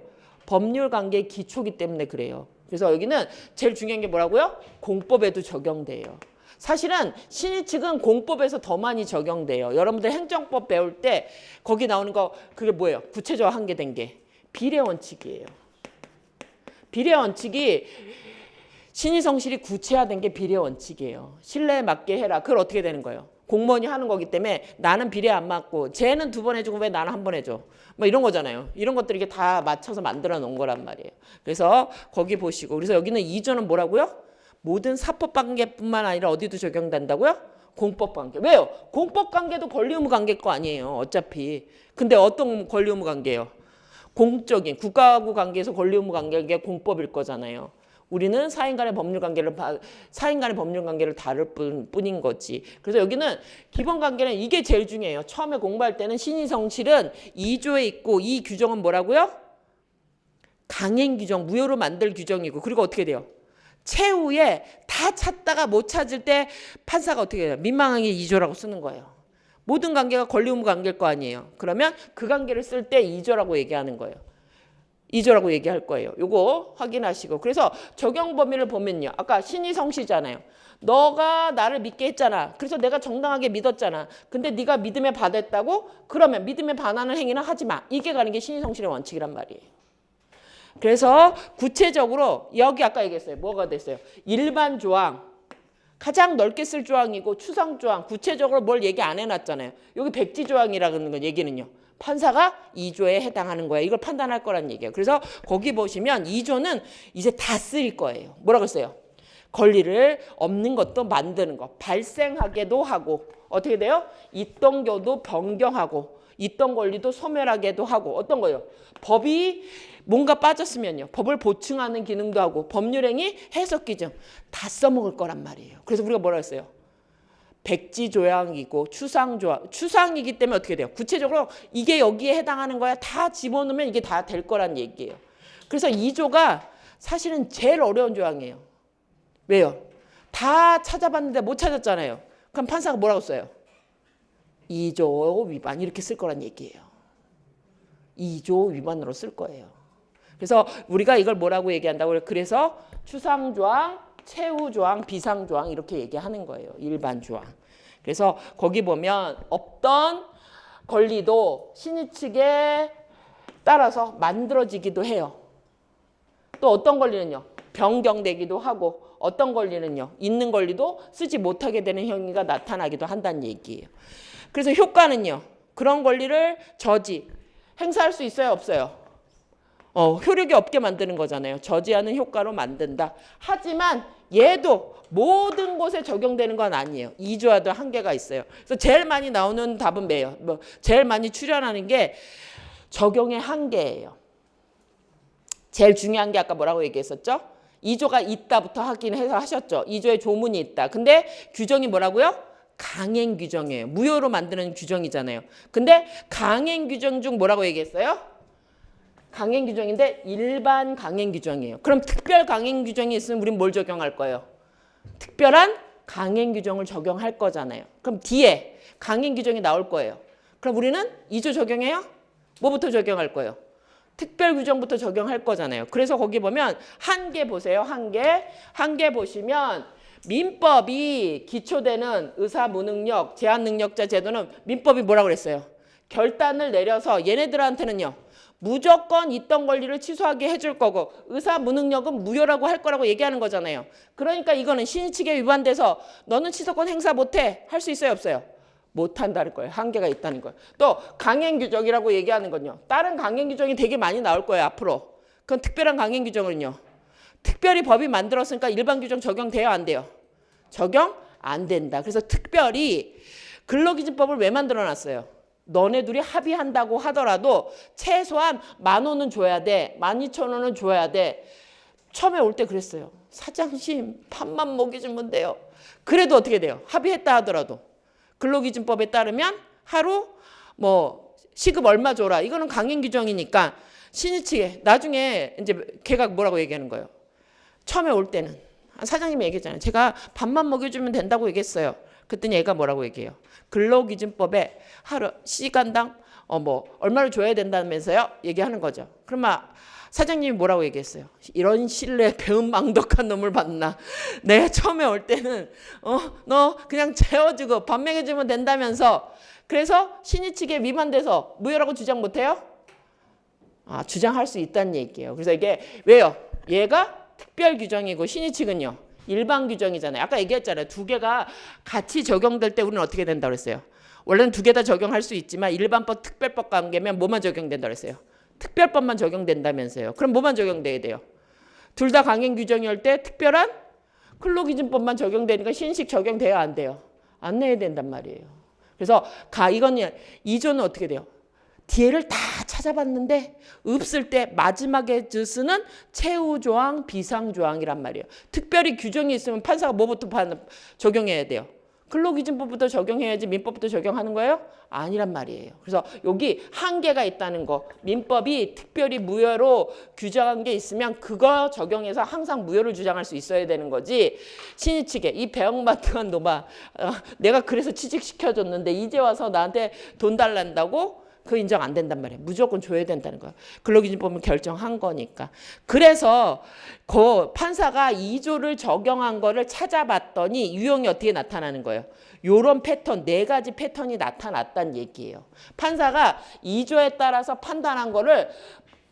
법률 관계의 기초기 때문에 그래요. 그래서 여기는 제일 중요한 게 뭐라고요? 공법에도 적용돼요. 사실은 신의칙은 공법에서 더 많이 적용돼요. 여러분들 행정법 배울 때 거기 나오는 거 그게 뭐예요? 구체적으로 한계된 게 비례원칙이에요. 비례원칙이 신의성실이 구체화된 게 비례원칙이에요. 신뢰에 맞게 해라. 그걸 어떻게 되는 거예요? 공무원이 하는 거기 때문에 나는 비례 안 맞고 쟤는 2번 해주고 왜 나는 1번 해줘? 뭐 이런 거잖아요. 이런 것들 이게 다 맞춰서 만들어 놓은 거란 말이에요. 그래서 거기 보시고 그래서 여기는 2조는 뭐라고요? 모든 사법관계뿐만 아니라 어디도 적용된다고요? 공법관계. 왜요? 공법관계도 권리의무관계일 거 아니에요. 어차피. 근데 어떤 권리의무관계예요? 공적인 국가하고 관계에서 권리의무관계가 공법일 거잖아요. 우리는 사인 간의 법률 관계를 다룰 뿐인 거지. 그래서 여기는 기본 관계는 이게 제일 중요해요. 처음에 공부할 때는 신의성실은 2조에 있고 이 규정은 뭐라고요? 강행 규정, 무효로 만들 규정이고 그리고 어떻게 돼요? 최후에 다 찾다가 못 찾을 때 판사가 어떻게 해요? 민망하게 2조라고 쓰는 거예요. 모든 관계가 권리 의무 관계일 거 아니에요. 그러면 그 관계를 쓸 때 2조라고 얘기하는 거예요. 2조라고 얘기할 거예요. 요거 확인하시고. 그래서 적용 범위를 보면요. 아까 신의성시잖아요. 너가 나를 믿게 했잖아. 그래서 내가 정당하게 믿었잖아. 근데 네가 믿음에 반했다고? 그러면 믿음에 반하는 행위는 하지 마. 이게 가는 게 신의성실의 원칙이란 말이에요. 그래서 구체적으로 여기 아까 얘기했어요. 뭐가 됐어요? 일반 조항. 가장 넓게 쓸 조항이고 추상 조항. 구체적으로 뭘 얘기 안 해놨잖아요. 여기 백지 조항이라는 건 얘기는요. 판사가 2조에 해당하는 거예요. 이걸 판단할 거란 얘기예요. 그래서 거기 보시면 2조는 이제 다 쓰일 거예요. 뭐라고 했어요? 권리를 없는 것도 만드는 거. 발생하게도 하고 어떻게 돼요? 있던 교도 변경하고 있던 권리도 소멸하게도 하고 어떤 거예요? 법이 뭔가 빠졌으면요. 법을 보충하는 기능도 하고 법률행위 해석 기준 다 써먹을 거란 말이에요. 그래서 우리가 뭐라 했어요? 백지 조항이고 추상 조항. 추상이기 때문에 어떻게 돼요? 구체적으로 이게 여기에 해당하는 거야. 다 집어넣으면 이게 다 될 거란 얘기예요. 그래서 2조가 사실은 제일 어려운 조항이에요. 왜요? 다 찾아봤는데 못 찾았잖아요. 그럼 판사가 뭐라고 써요? 2조 위반 이렇게 쓸 거란 얘기예요. 2조 위반으로 쓸 거예요. 그래서 우리가 이걸 뭐라고 얘기한다고 그래서 추상조항, 최후조항, 비상조항 이렇게 얘기하는 거예요. 일반조항. 그래서 거기 보면 없던 권리도 신의칙에 따라서 만들어지기도 해요. 또 어떤 권리는요. 변경되기도 하고 어떤 권리는요. 있는 권리도 쓰지 못하게 되는 행위가 나타나기도 한다는 얘기예요. 그래서 효과는요. 그런 권리를 행사할 수 있어요? 없어요? 효력이 없게 만드는 거잖아요. 저지하는 효과로 만든다. 하지만 얘도 모든 곳에 적용되는 건 아니에요. 이조와도 한계가 있어요. 그래서 제일 많이 나오는 답은 뭐예요? 제일 많이 출연하는 게 적용의 한계예요. 제일 중요한 게 아까 뭐라고 얘기했었죠? 이조가 있다부터 확인해서 하셨죠. 이조에 조문이 있다. 근데 규정이 뭐라고요? 강행 규정이에요. 무효로 만드는 규정이잖아요. 근데 강행 규정 중 뭐라고 얘기했어요? 강행 규정인데 일반 강행 규정이에요. 그럼 특별 강행 규정이 있으면 우린 뭘 적용할 거예요? 특별한 강행 규정을 적용할 거잖아요. 그럼 뒤에 강행 규정이 나올 거예요. 그럼 우리는 2조 적용해요? 뭐부터 적용할 거예요? 특별 규정부터 적용할 거잖아요. 그래서 거기 보면 한계 보세요. 한계 보시면 민법이 기초되는 의사무능력, 제한능력자 제도는 민법이 뭐라고 그랬어요? 결단을 내려서 얘네들한테는요. 무조건 있던 권리를 취소하게 해줄 거고 의사무능력은 무효라고 할 거라고 얘기하는 거잖아요. 그러니까 이거는 신의칙에 위반돼서 너는 취소권 행사 못해. 할 수 있어요? 없어요? 못한다는 거예요. 한계가 있다는 거예요. 또 강행규정이라고 얘기하는 건요. 다른 강행규정이 되게 많이 나올 거예요. 앞으로. 그건 특별한 강행규정은요. 특별히 법이 만들었으니까 일반 규정 적용돼요? 안 돼요? 적용 안 된다. 그래서 특별히 근로기준법을 왜 만들어놨어요? 너네 둘이 합의한다고 하더라도 최소한 10,000원은 줘야 돼. 12,000원은 줘야 돼. 처음에 올 때 그랬어요. 사장님 밥만 먹여주면 돼요. 그래도 어떻게 돼요? 합의했다 하더라도. 근로기준법에 따르면 하루 시급 얼마 줘라. 이거는 강행 규정이니까 신의칙에 나중에 이제 걔가 뭐라고 얘기하는 거예요. 처음에 올 때는 사장님이 얘기했잖아요. 제가 밥만 먹여주면 된다고 얘기했어요. 그랬더니 얘가 뭐라고 얘기해요. 근로기준법에 하루 시간당 얼마를 줘야 된다면서요? 얘기하는 거죠. 그러면 사장님이 뭐라고 얘기했어요? 이런 신뢰 배은망덕한 놈을 봤나? 내가 처음에 올 때는 너 그냥 재워주고 밥 먹여주면 된다면서 그래서 신의칙에 위반돼서 무효라고 주장 못해요? 주장할 수 있다는 얘기예요. 그래서 이게 왜요? 얘가 특별 규정이고 신의칙은요. 일반 규정이잖아요. 아까 얘기했잖아요. 두 개가 같이 적용될 때 우리는 어떻게 된다고 그랬어요? 원래는 두 개 다 적용할 수 있지만 일반법, 특별법 관계면 뭐만 적용된다고 그랬어요? 특별법만 적용된다면서요. 그럼 뭐만 적용돼야 돼요? 둘 다 강행 규정일 때 특별한 근로기준법만 적용되니까 신식 적용돼야 안 돼요? 안 내야 된단 말이에요. 그래서 이건 2조는 어떻게 돼요? 뒤에를 다 찾아봤는데 없을 때 마지막에 쓰는 최후조항, 비상조항이란 말이에요. 특별히 규정이 있으면 판사가 뭐부터 적용해야 돼요? 근로기준법부터 적용해야지 민법부터 적용하는 거예요? 아니란 말이에요. 그래서 여기 한계가 있다는 거. 민법이 특별히 무효로 규정한 게 있으면 그거 적용해서 항상 무효를 주장할 수 있어야 되는 거지. 신의칙에 이 배영마트한 놈아 내가 그래서 취직시켜줬는데 이제 와서 나한테 돈 달란다고? 그 인정 안 된단 말이에요. 무조건 줘야 된다는 거예요. 근로기준법은 결정한 거니까. 그래서 그 판사가 2조를 적용한 거를 찾아봤더니 유형이 어떻게 나타나는 거예요? 요런 패턴, 4가지 패턴이 나타났다는 얘기예요. 판사가 2조에 따라서 판단한 거를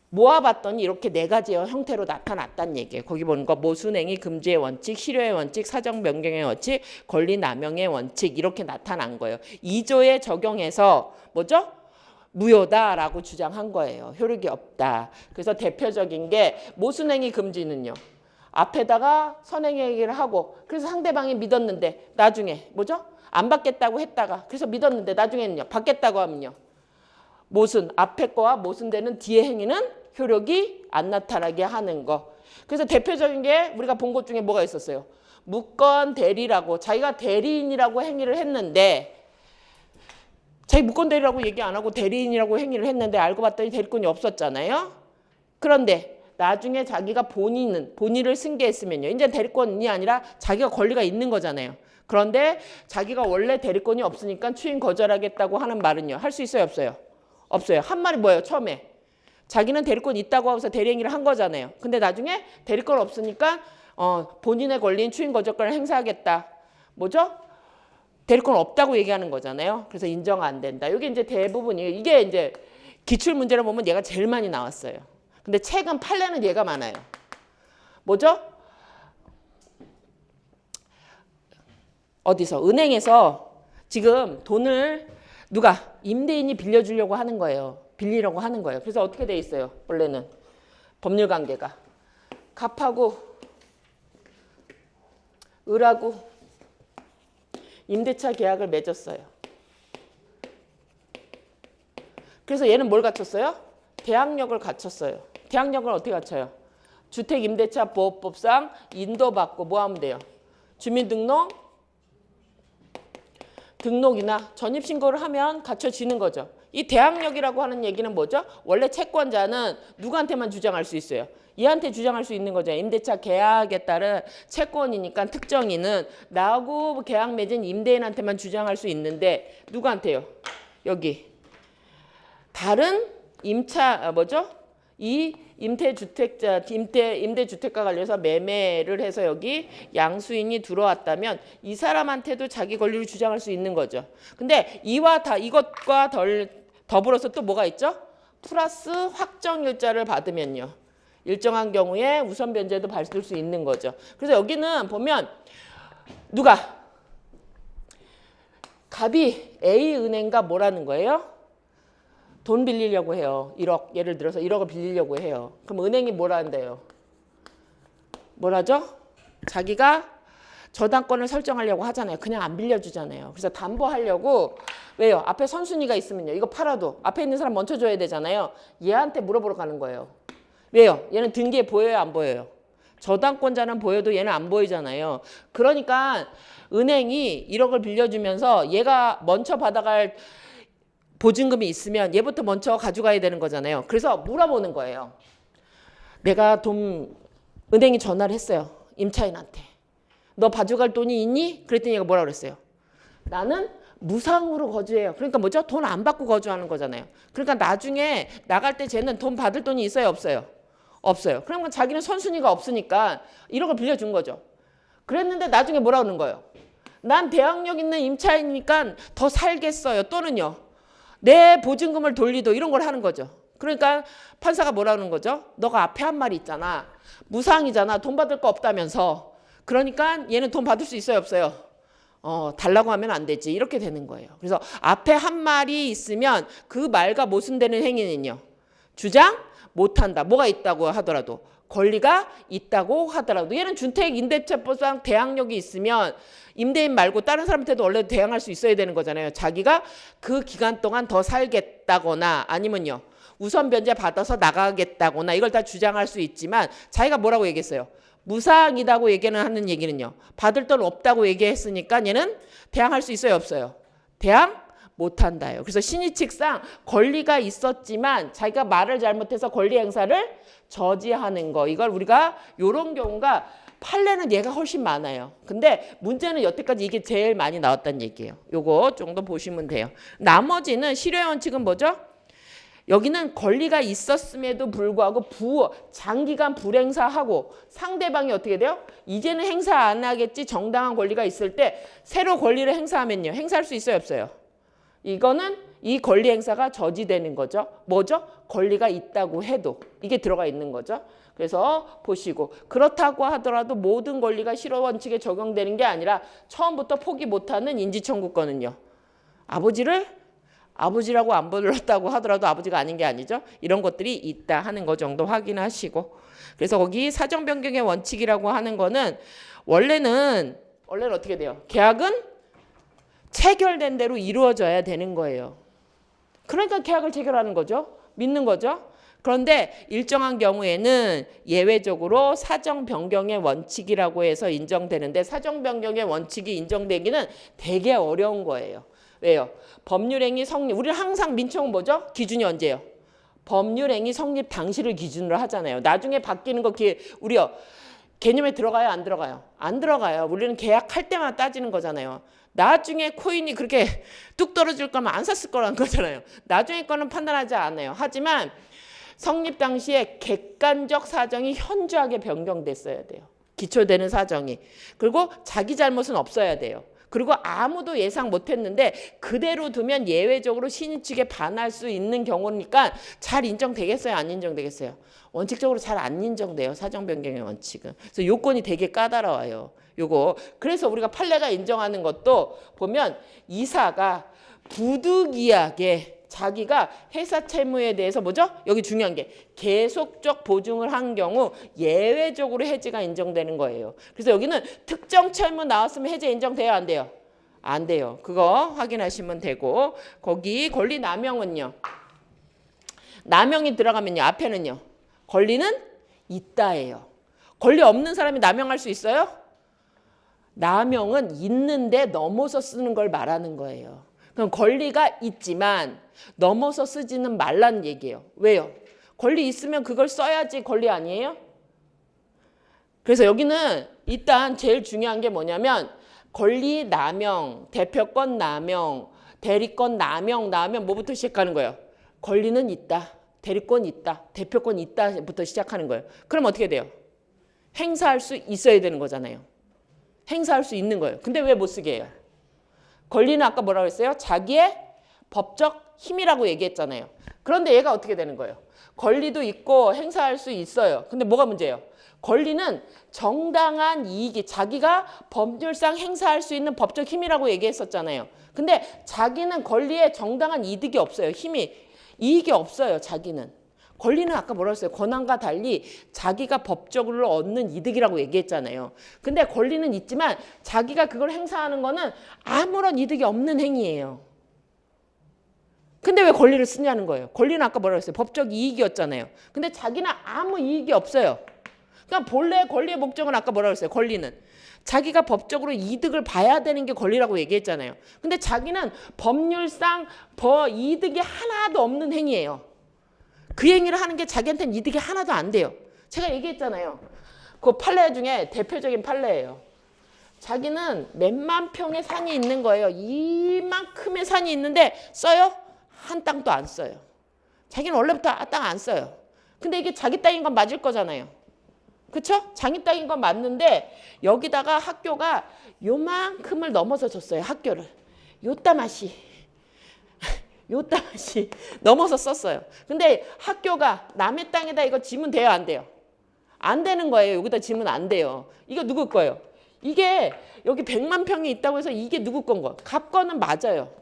모아봤더니 이렇게 4가지 형태로 나타났다는 얘기예요. 거기 보는 거 모순행위 금지의 원칙, 실효의 원칙, 사정 변경의 원칙, 권리 남용의 원칙 이렇게 나타난 거예요. 2조에 적용해서 뭐죠? 무효다라고 주장한 거예요. 효력이 없다. 그래서 대표적인 게 모순행위 금지는요. 앞에다가 선행행위를 하고 그래서 상대방이 믿었는데 나중에 뭐죠? 안 받겠다고 했다가 그래서 믿었는데 나중에는요. 받겠다고 하면요. 모순, 앞에 거와 모순되는 뒤의 행위는 효력이 안 나타나게 하는 거. 그래서 대표적인 게 우리가 본 것 중에 뭐가 있었어요? 무권 대리라고 자기가 대리인이라고 행위를 했는데 자기 무권 대리라고 얘기 안 하고 대리인이라고 행위를 했는데 알고 봤더니 대리권이 없었잖아요. 그런데 나중에 자기가 본인을 승계했으면요. 이제 대리권이 아니라 자기가 권리가 있는 거잖아요. 그런데 자기가 원래 대리권이 없으니까 추인 거절하겠다고 하는 말은요. 할 수 있어요? 없어요? 없어요. 한 말이 뭐예요? 처음에. 자기는 대리권 있다고 하고서 대리행위를 한 거잖아요. 근데 나중에 대리권 없으니까 본인의 권리인 추인 거절권을 행사하겠다. 뭐죠? 대리권 없다고 얘기하는 거잖아요. 그래서 인정 안 된다. 이게 이제 대부분이에요. 이게 이제 기출 문제로 보면 얘가 제일 많이 나왔어요. 근데 최근 판례는 얘가 많아요. 뭐죠? 어디서? 은행에서 지금 돈을 누가? 임대인이 빌려주려고 하는 거예요. 빌리려고 하는 거예요. 그래서 어떻게 돼 있어요? 원래는 법률 관계가 갑하고 을하고 임대차 계약을 맺었어요. 그래서 얘는 뭘 갖췄어요? 대항력을 갖췄어요. 대항력을 어떻게 갖춰요? 주택임대차보호법상 인도받고 뭐 하면 돼요? 등록이나 전입신고를 하면 갖춰지는 거죠. 이 대항력이라고 하는 얘기는 뭐죠? 원래 채권자는 누구한테만 주장할 수 있어요? 얘한테 주장할 수 있는 거죠. 임대차 계약에 따른 채권이니까 특정인은 나하고 계약 맺은 임대인한테만 주장할 수 있는데 누구한테요? 여기 다른 이 임대주택과 관련해서 매매를 해서 여기 양수인이 들어왔다면 이 사람한테도 자기 권리를 주장할 수 있는 거죠. 근데 이것과 더불어서 또 뭐가 있죠? 플러스 확정일자를 받으면요. 일정한 경우에 우선 변제도 받을 수 있는 거죠. 그래서 여기는 보면 누가? 갑이 A은행과 뭐라는 거예요? 돈 빌리려고 해요. 1억. 예를 들어서 1억을 빌리려고 해요. 그럼 은행이 뭐라 한대요? 뭐라죠? 자기가 저당권을 설정하려고 하잖아요. 그냥 안 빌려주잖아요. 그래서 담보하려고 왜요? 앞에 선순위가 있으면요. 이거 팔아도 앞에 있는 사람 먼저 줘야 되잖아요. 얘한테 물어보러 가는 거예요. 왜요? 얘는 등기에 보여요? 안 보여요? 저당권자는 보여도 얘는 안 보이잖아요. 그러니까 은행이 1억을 빌려주면서 얘가 먼저 받아갈 보증금이 있으면 얘부터 먼저 가져가야 되는 거잖아요. 그래서 물어보는 거예요. 내가 은행이 전화를 했어요. 임차인한테. 너 봐줘갈 돈이 있니? 그랬더니 얘가 뭐라 그랬어요? 나는 무상으로 거주해요. 그러니까 뭐죠? 돈 안 받고 거주하는 거잖아요. 그러니까 나중에 나갈 때 쟤는 돈 받을 돈이 있어요? 없어요? 없어요. 그러면 자기는 선순위가 없으니까 1억을 빌려준 거죠. 그랬는데 나중에 뭐라 그러는 거예요? 난 대항력 있는 임차인이니까 더 살겠어요. 또는요. 내 보증금을 돌리도 이런 걸 하는 거죠. 그러니까 판사가 뭐라 그러는 거죠? 너가 앞에 한 말이 있잖아. 무상이잖아. 돈 받을 거 없다면서. 그러니까 얘는 돈 받을 수 있어요? 없어요? 달라고 하면 안 되지. 이렇게 되는 거예요. 그래서 앞에 한 말이 있으면 그 말과 모순되는 행위는요. 주장 못한다. 뭐가 있다고 하더라도. 권리가 있다고 하더라도. 얘는 주택임대차법상 대항력이 있으면 임대인 말고 다른 사람한테도 원래 대항할 수 있어야 되는 거잖아요. 자기가 그 기간 동안 더 살겠다거나 아니면요. 우선 변제 받아서 나가겠다거나 이걸 다 주장할 수 있지만 자기가 뭐라고 얘기했어요? 무상이라고 하는 얘기는요. 받을 돈 없다고 얘기했으니까 얘는 대항할 수 있어요? 없어요? 대항 못한다요. 그래서 신의칙상 권리가 있었지만 자기가 말을 잘못해서 권리 행사를 저지하는 거. 이걸 우리가 이런 경우가 판례는 얘가 훨씬 많아요. 근데 문제는 여태까지 이게 제일 많이 나왔다는 얘기예요. 요거 정도 보시면 돼요. 나머지는 실효의 원칙은 뭐죠? 여기는 권리가 있었음에도 불구하고 장기간 불행사하고 상대방이 어떻게 돼요? 이제는 행사 안 하겠지 정당한 권리가 있을 때 새로 권리를 행사하면요. 행사할 수 있어요? 없어요? 이거는 이 권리 행사가 저지되는 거죠. 뭐죠? 권리가 있다고 해도 이게 들어가 있는 거죠. 그래서 보시고 그렇다고 하더라도 모든 권리가 실효 원칙에 적용되는 게 아니라 처음부터 포기 못하는 인지청구권은요. 아버지라고 안 불렀다고 하더라도 아버지가 아닌 게 아니죠. 이런 것들이 있다 하는 거 정도 확인하시고 그래서 거기 사정 변경의 원칙이라고 하는 거는 원래는 어떻게 돼요? 계약은 체결된 대로 이루어져야 되는 거예요. 그러니까 계약을 체결하는 거죠. 믿는 거죠. 그런데 일정한 경우에는 예외적으로 사정 변경의 원칙이라고 해서 인정되는데 사정 변경의 원칙이 인정되기는 되게 어려운 거예요. 왜요? 법률행위 성립. 우리는 항상 민청은 뭐죠? 기준이 언제예요? 법률행위 성립 당시를 기준으로 하잖아요. 나중에 바뀌는 거 우리요. 개념에 들어가요? 안 들어가요? 안 들어가요. 우리는 계약할 때만 따지는 거잖아요. 나중에 코인이 그렇게 뚝 떨어질 거면 안 샀을 거라는 거잖아요. 나중에 거는 판단하지 않아요. 하지만 성립 당시에 객관적 사정이 현저하게 변경됐어야 돼요. 기초되는 사정이. 그리고 자기 잘못은 없어야 돼요. 그리고 아무도 예상 못했는데 그대로 두면 예외적으로 신의 측에 반할 수 있는 경우니까 잘 인정되겠어요? 안 인정되겠어요? 원칙적으로 잘 안 인정돼요. 사정 변경의 원칙은. 그래서 요건이 되게 까다로워요. 요거. 그래서 우리가 판례가 인정하는 것도 보면 이사가 부득이하게 자기가 회사 채무에 대해서 뭐죠? 여기 중요한 게 계속적 보증을 한 경우 예외적으로 해지가 인정되는 거예요. 그래서 여기는 특정 채무 나왔으면 해지 인정돼요? 안 돼요? 안 돼요. 그거 확인하시면 되고 거기 권리 남용은요. 남용이 들어가면요. 앞에는요. 권리는 있다예요. 권리 없는 사람이 남용할 수 있어요? 남용은 있는데 넘어서 쓰는 걸 말하는 거예요. 그럼 권리가 있지만 넘어서 쓰지는 말라는 얘기예요. 왜요? 권리 있으면 그걸 써야지 권리 아니에요? 그래서 여기는 일단 제일 중요한 게 뭐냐면 권리 남용, 대표권 남용, 대리권 남용 나오면 뭐부터 시작하는 거예요? 권리는 있다, 대리권 있다, 대표권 있다부터 시작하는 거예요. 그럼 어떻게 돼요? 행사할 수 있어야 되는 거잖아요. 행사할 수 있는 거예요. 근데 왜 못 쓰게 해요? 권리는 아까 뭐라고 했어요? 자기의 법적 힘이라고 얘기했잖아요. 그런데 얘가 어떻게 되는 거예요? 권리도 있고 행사할 수 있어요. 근데 뭐가 문제예요? 권리는 정당한 이익이 자기가 법률상 행사할 수 있는 법적 힘이라고 얘기했었잖아요. 근데 자기는 권리에 정당한 이득이 없어요. 힘이 이익이 없어요. 자기는. 권리는 아까 뭐라고 했어요? 권한과 달리 자기가 법적으로 얻는 이득이라고 얘기했잖아요. 근데 권리는 있지만 자기가 그걸 행사하는 거는 아무런 이득이 없는 행위예요. 근데 왜 권리를 쓰냐는 거예요. 권리는 아까 뭐라고 했어요? 법적 이익이었잖아요. 근데 자기는 아무 이익이 없어요. 그러니까 본래 권리의 목적은 아까 뭐라고 했어요? 권리는 자기가 법적으로 이득을 봐야 되는 게 권리라고 얘기했잖아요. 근데 자기는 법률상 이득이 하나도 없는 행위예요. 그 행위를 하는 게 자기한테는 이득이 하나도 안 돼요. 제가 얘기했잖아요. 그 판례 중에 대표적인 판례예요. 자기는 몇만 평의 산이 있는 거예요. 이만큼의 산이 있는데 써요? 한 땅도 안 써요. 자기는 원래부터 땅 안 써요. 근데 이게 자기 땅인 건 맞을 거잖아요. 그쵸? 자기 땅인 건 맞는데 여기다가 학교가 요만큼을 넘어서 줬어요. 학교를. 요따마시 넘어서 썼어요. 근데 학교가 남의 땅에다 이거 지면 돼요? 안 돼요? 안 되는 거예요. 여기다 지면 안 돼요. 이거 누구 거예요? 이게 여기 100만 평이 있다고 해서 이게 누구 건 거? 갑 거는 맞아요.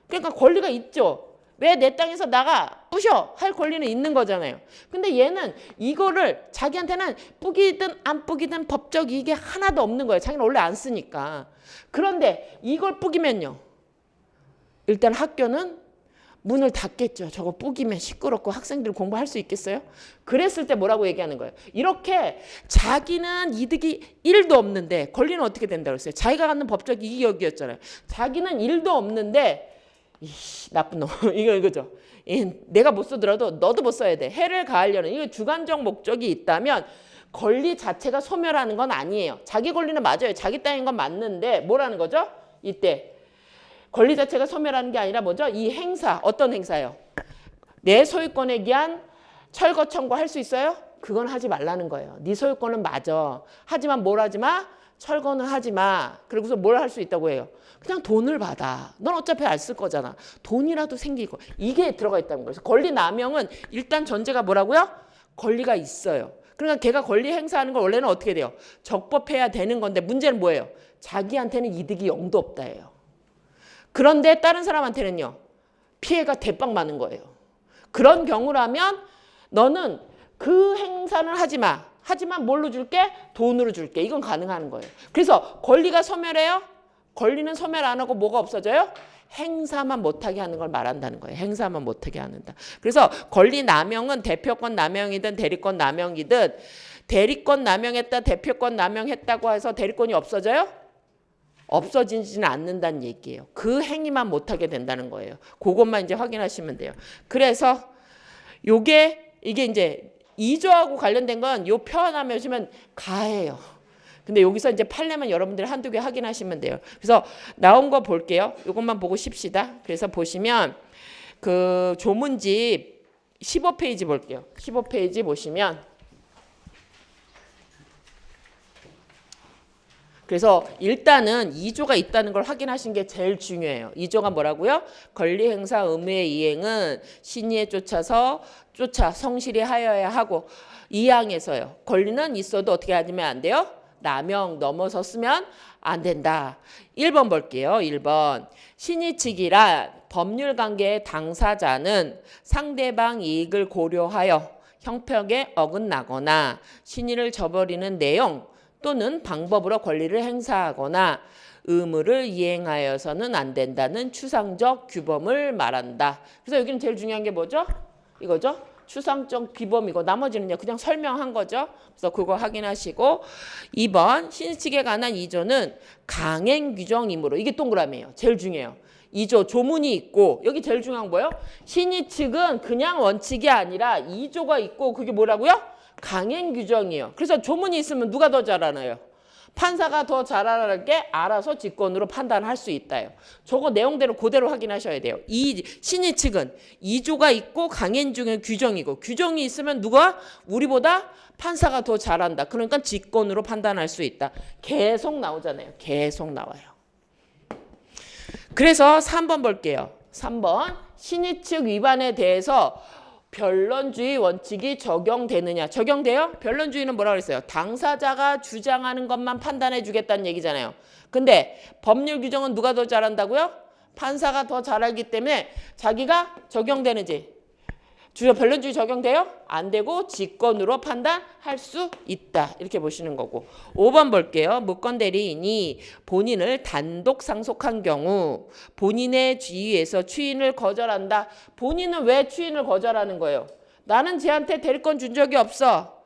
그러니까 권리가 있죠. 왜 내 땅에서 나가 부셔 할 권리는 있는 거잖아요. 근데 얘는 이거를 자기한테는 뿌기든 안 뿌기든 법적 이익이 하나도 없는 거예요. 자기는 원래 안 쓰니까. 그런데 이걸 뿌기면요. 일단 학교는 문을 닫겠죠. 저거 뿌기면 시끄럽고 학생들 공부할 수 있겠어요? 그랬을 때 뭐라고 얘기하는 거예요? 이렇게 자기는 이득이 1도 없는데 권리는 어떻게 된다고 했어요? 자기가 갖는 법적 이익이었잖아요. 자기는 1도 없는데 나쁜 놈 이거죠. 내가 못 쓰더라도 너도 못 써야 돼. 해를 가하려는 이거 주관적 목적이 있다면 권리 자체가 소멸하는 건 아니에요. 자기 권리는 맞아요. 자기 땅인 건 맞는데 뭐라는 거죠? 이때 권리 자체가 소멸하는 게 아니라 뭐죠? 이 행사, 어떤 행사예요? 내 소유권에 기한 철거 청구할 수 있어요? 그건 하지 말라는 거예요. 네 소유권은 맞아. 하지만 뭘 하지 마? 철거는 하지 마. 그리고서 뭘 할 수 있다고 해요? 그냥 돈을 받아. 넌 어차피 안 쓸 거잖아. 돈이라도 생기고. 이게 들어가 있다는 거예요. 권리 남용은 일단 전제가 뭐라고요? 권리가 있어요. 그러니까 걔가 권리 행사하는 걸 원래는 어떻게 돼요? 적법해야 되는 건데 문제는 뭐예요? 자기한테는 이득이 0도 없다예요. 그런데 다른 사람한테는요. 피해가 대빵 많은 거예요. 그런 경우라면 너는 그 행사는 하지 마. 하지만 뭘로 줄게? 돈으로 줄게. 이건 가능한 거예요. 그래서 권리가 소멸해요? 권리는 소멸 안 하고 뭐가 없어져요? 행사만 못하게 하는 걸 말한다는 거예요. 행사만 못하게 하는다. 그래서 권리 남용은 대표권 남용이든 대리권 남용이든 대리권 남용했다, 대표권 남용했다고 해서 대리권이 없어져요? 없어지지는 않는다는 얘기예요. 그 행위만 못하게 된다는 거예요. 그것만 이제 확인하시면 돼요. 그래서 이게 이제 2조하고 관련된 건 요 표현하면 보시면 가해요. 근데 여기서 이제 판례만 여러분들이 한두 개 확인하시면 돼요. 그래서 나온 거 볼게요. 이것만 보고 쉽시다. 그래서 보시면 그 조문집 15페이지 볼게요. 15페이지 보시면 그래서 일단은 2조가 있다는 걸 확인하신 게 제일 중요해요. 2조가 뭐라고요? 권리행사 의무의 이행은 신의에 쫓아 성실히 하여야 하고 2항에서요. 권리는 있어도 어떻게 하면 안 돼요? 남용 넘어서 쓰면 안 된다. 1번 볼게요. 1번. 신의 측이란 법률관계의 당사자는 상대방 이익을 고려하여 형평에 어긋나거나 신의를 저버리는 내용 또는 방법으로 권리를 행사하거나 의무를 이행하여서는 안 된다는 추상적 규범을 말한다. 그래서 여기는 제일 중요한 게 뭐죠? 이거죠? 추상적 규범이고 나머지는요 그냥 설명한 거죠. 그래서 그거 확인하시고 2번 신의 측에 관한 2조는 강행 규정이므로 이게 동그라미예요. 제일 중요해요. 2조 조문이 있고 여기 제일 중요한 거예요. 신의 측은 그냥 원칙이 아니라 2조가 있고 그게 뭐라고요? 강행 규정이에요. 그래서 조문이 있으면 누가 더 잘 알아요? 판사가 더 잘 알게 알아서 직권으로 판단할 수 있다요. 저거 내용대로 그대로 확인하셔야 돼요. 이 신의 측은 2조가 있고 강행 중의 규정이고 규정이 있으면 누가? 우리보다 판사가 더 잘한다. 그러니까 직권으로 판단할 수 있다. 계속 나오잖아요. 계속 나와요. 그래서 3번 볼게요. 3번 신의 측 위반에 대해서 변론주의 원칙이 적용되느냐? 적용돼요? 변론주의는 뭐라고 그랬어요? 당사자가 주장하는 것만 판단해 주겠다는 얘기잖아요. 근데 법률 규정은 누가 더 잘한다고요? 판사가 더 잘 알기 때문에 자기가 적용되는지 변론주의 적용돼요? 안 되고 직권으로 판단할 수 있다. 이렇게 보시는 거고. 5번 볼게요. 무권대리인이 본인을 단독 상속한 경우 본인의 지위에서 추인을 거절한다. 본인은 왜 추인을 거절하는 거예요? 나는 쟤한테 대리권 준 적이 없어.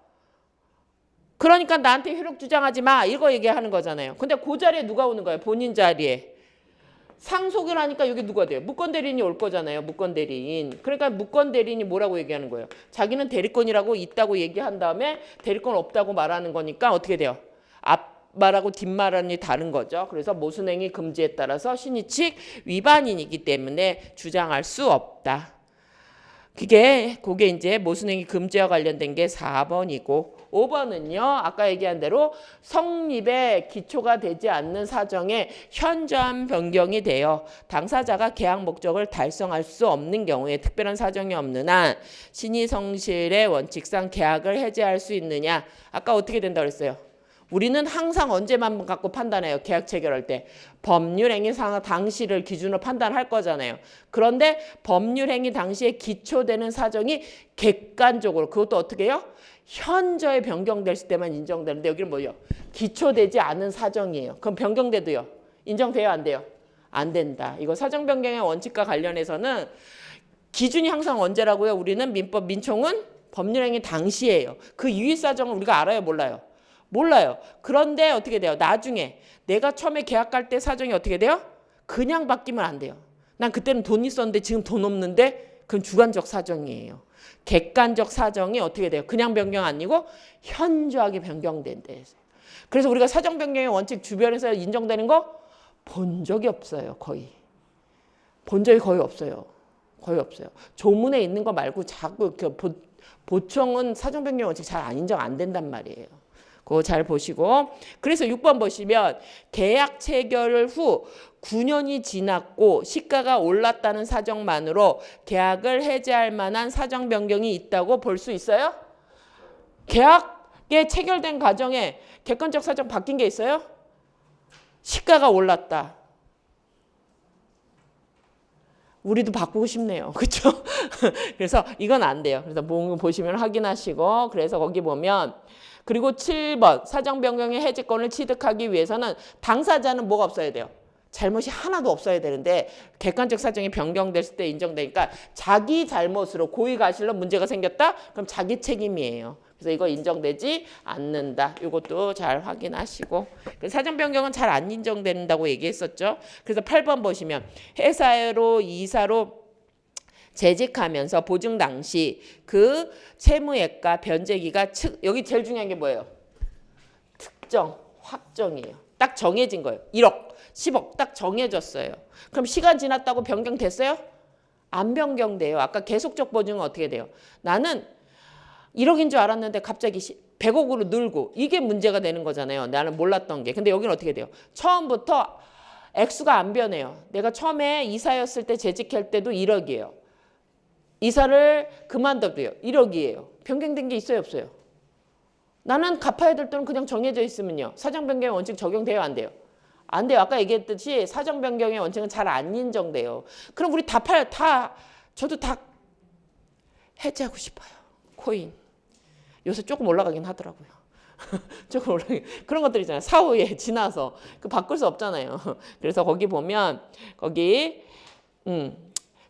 그러니까 나한테 효력 주장하지 마. 이거 얘기하는 거잖아요. 근데 그 자리에 누가 오는 거예요? 본인 자리에. 상속을 하니까 여기 누가 돼요? 무권대리인이 올 거잖아요. 무권대리인. 그러니까 무권대리인이 뭐라고 얘기하는 거예요? 자기는 대리권이라고 있다고 얘기한 다음에 대리권 없다고 말하는 거니까 어떻게 돼요? 앞말하고 뒷말하니 다른 거죠. 그래서 모순행위 금지에 따라서 신의 측 위반인이기 때문에 주장할 수 없다. 그게 이제 모순행위 금지와 관련된 게 4번이고 5번은요. 아까 얘기한 대로 성립에 기초가 되지 않는 사정에 현저한 변경이 되어 당사자가 계약 목적을 달성할 수 없는 경우에 특별한 사정이 없는 한 신의 성실의 원칙상 계약을 해지할 수 있느냐. 아까 어떻게 된다고 그랬어요? 우리는 항상 언제만 갖고 판단해요. 계약 체결할 때. 법률행위 당시를 기준으로 판단할 거잖아요. 그런데 법률행위 당시에 기초되는 사정이 객관적으로 그것도 어떻게 해요? 현저히 변경될 때만 인정되는데 여기는 뭐예요? 기초되지 않은 사정이에요. 그럼 변경돼도요? 인정돼요? 안 돼요? 안 된다. 이거 사정 변경의 원칙과 관련해서는 기준이 항상 언제라고요? 우리는 민총은 법률행위 당시예요. 그 유의 사정을 우리가 알아요? 몰라요? 몰라요. 그런데 어떻게 돼요? 나중에 내가 처음에 계약할 때 사정이 어떻게 돼요? 그냥 바뀌면 안 돼요. 난 그때는 돈 있었는데 지금 돈 없는데 그건 주관적 사정이에요. 객관적 사정이 어떻게 돼요? 그냥 변경 아니고 현저하게 변경된대. 그래서 우리가 사정 변경의 원칙 주변에서 인정되는 거 본 적이 없어요. 거의. 본 적이 거의 없어요. 거의 없어요. 조문에 있는 거 말고 자꾸 보통은 사정 변경 원칙 잘 안 인정 안 된단 말이에요. 그거 잘 보시고. 그래서 6번 보시면 계약 체결 후 9년이 지났고 시가가 올랐다는 사정만으로 계약을 해지할 만한 사정 변경이 있다고 볼 수 있어요? 계약에 체결된 과정에 객관적 사정 바뀐 게 있어요? 시가가 올랐다. 우리도 바꾸고 싶네요. 그렇죠? 그래서 이건 안 돼요. 그래서 보시면 확인하시고 그래서 거기 보면 그리고 7번 사정 변경의 해지권을 취득하기 위해서는 당사자는 뭐가 없어야 돼요? 잘못이 하나도 없어야 되는데 객관적 사정이 변경됐을 때 인정되니까 자기 잘못으로 고의가실로 문제가 생겼다? 그럼 자기 책임이에요. 그래서 이거 인정되지 않는다. 이것도 잘 확인하시고 사정 변경은 잘 안 인정된다고 얘기했었죠. 그래서 8번 보시면 회사로 이사로 재직하면서 보증 당시 그 채무액과 변제기가 여기 제일 중요한 게 뭐예요? 특정, 확정이에요. 딱 정해진 거예요. 1억, 10억 딱 정해졌어요. 그럼 시간 지났다고 변경됐어요? 안 변경돼요. 아까 계속적 보증은 어떻게 돼요? 나는 1억인 줄 알았는데 갑자기 100억으로 늘고 이게 문제가 되는 거잖아요. 나는 몰랐던 게. 근데 여기는 어떻게 돼요? 처음부터 액수가 안 변해요. 내가 처음에 이사였을 때 재직할 때도 1억이에요. 이사를 그만둬도요. 1억이에요. 변경된 게 있어요, 없어요? 나는 갚아야 될 돈은 그냥 정해져 있으면요. 사정 변경의 원칙 적용돼요, 안 돼요? 안 돼요. 아까 얘기했듯이 사정 변경의 원칙은 잘 안 인정돼요. 그럼 우리 저도 다 해지하고 싶어요. 코인. 요새 조금 올라가긴 하더라고요. 조금 올라가긴. 그런 것들 있잖아요. 사후에 지나서. 그 바꿀 수 없잖아요. 그래서 거기 보면 거기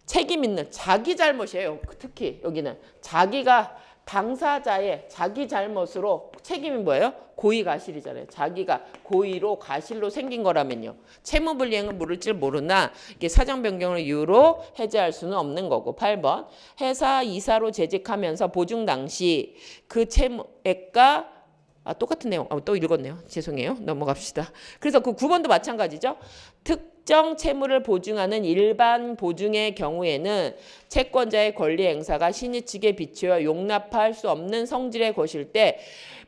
책임 있는 자기 잘못이에요. 특히 여기는 자기가 당사자의 자기 잘못으로 책임이 뭐예요? 고의가실이잖아요. 자기가 고의로 가실로 생긴 거라면요. 채무불이행은 물을지 모르나 이게 사정 변경을 이유로 해제할 수는 없는 거고. 8번 회사 이사로 재직하면서 보증 당시 그 채무액과 똑같은 내용. 또 읽었네요. 죄송해요. 넘어갑시다. 그래서 그 9번도 마찬가지죠. 특정 채무를 보증하는 일반 보증의 경우에는 채권자의 권리 행사가 신의 측에 비추어 용납할 수 없는 성질의 것일 때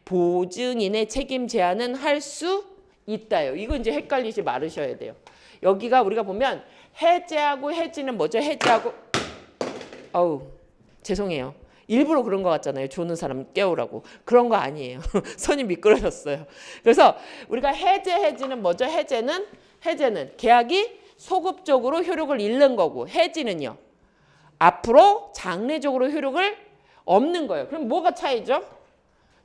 보증인의 책임 제한은 할 수 있다요. 이거 이제 헷갈리지 말으셔야 돼요. 여기가 우리가 보면 해제하고 해지는 뭐죠? 해제하고 죄송해요. 일부러 그런 것 같잖아요. 조는 사람 깨우라고. 그런 거 아니에요. 손이 미끄러졌어요. 그래서 우리가 해지는 뭐죠? 해제는 계약이 소급적으로 효력을 잃는 거고 해지는요. 앞으로 장래적으로 효력을 없는 거예요. 그럼 뭐가 차이죠?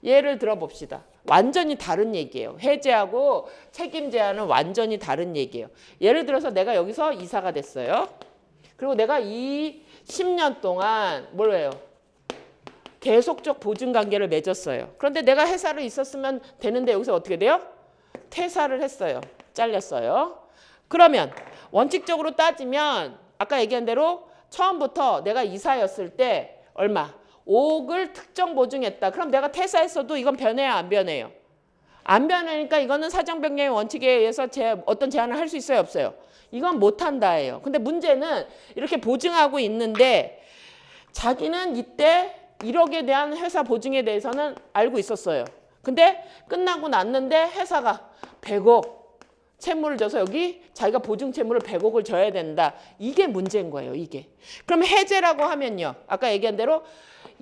예를 들어 봅시다. 완전히 다른 얘기예요. 해제하고 책임 제한은 완전히 다른 얘기예요. 예를 들어서 내가 여기서 이사가 됐어요. 그리고 내가 이 10년 동안 뭘 해요? 계속적 보증 관계를 맺었어요. 그런데 내가 회사를 있었으면 되는데 여기서 어떻게 돼요? 퇴사를 했어요. 잘렸어요. 그러면 원칙적으로 따지면 아까 얘기한 대로 처음부터 내가 이사였을 때 얼마? 5억을 특정 보증했다. 그럼 내가 퇴사했어도 이건 변해야 안 변해요? 안 변하니까 이거는 사정 변경의 원칙에 의해서 어떤 제한을 할 수 있어요, 없어요? 이건 못한다예요. 근데 문제는 이렇게 보증하고 있는데 자기는 이때 1억에 대한 회사 보증에 대해서는 알고 있었어요. 근데 끝나고 났는데 회사가 100억 채무를 져서 여기 자기가 보증 채무를 100억을 져야 된다. 이게 문제인 거예요, 이게. 그럼 해제라고 하면요. 아까 얘기한 대로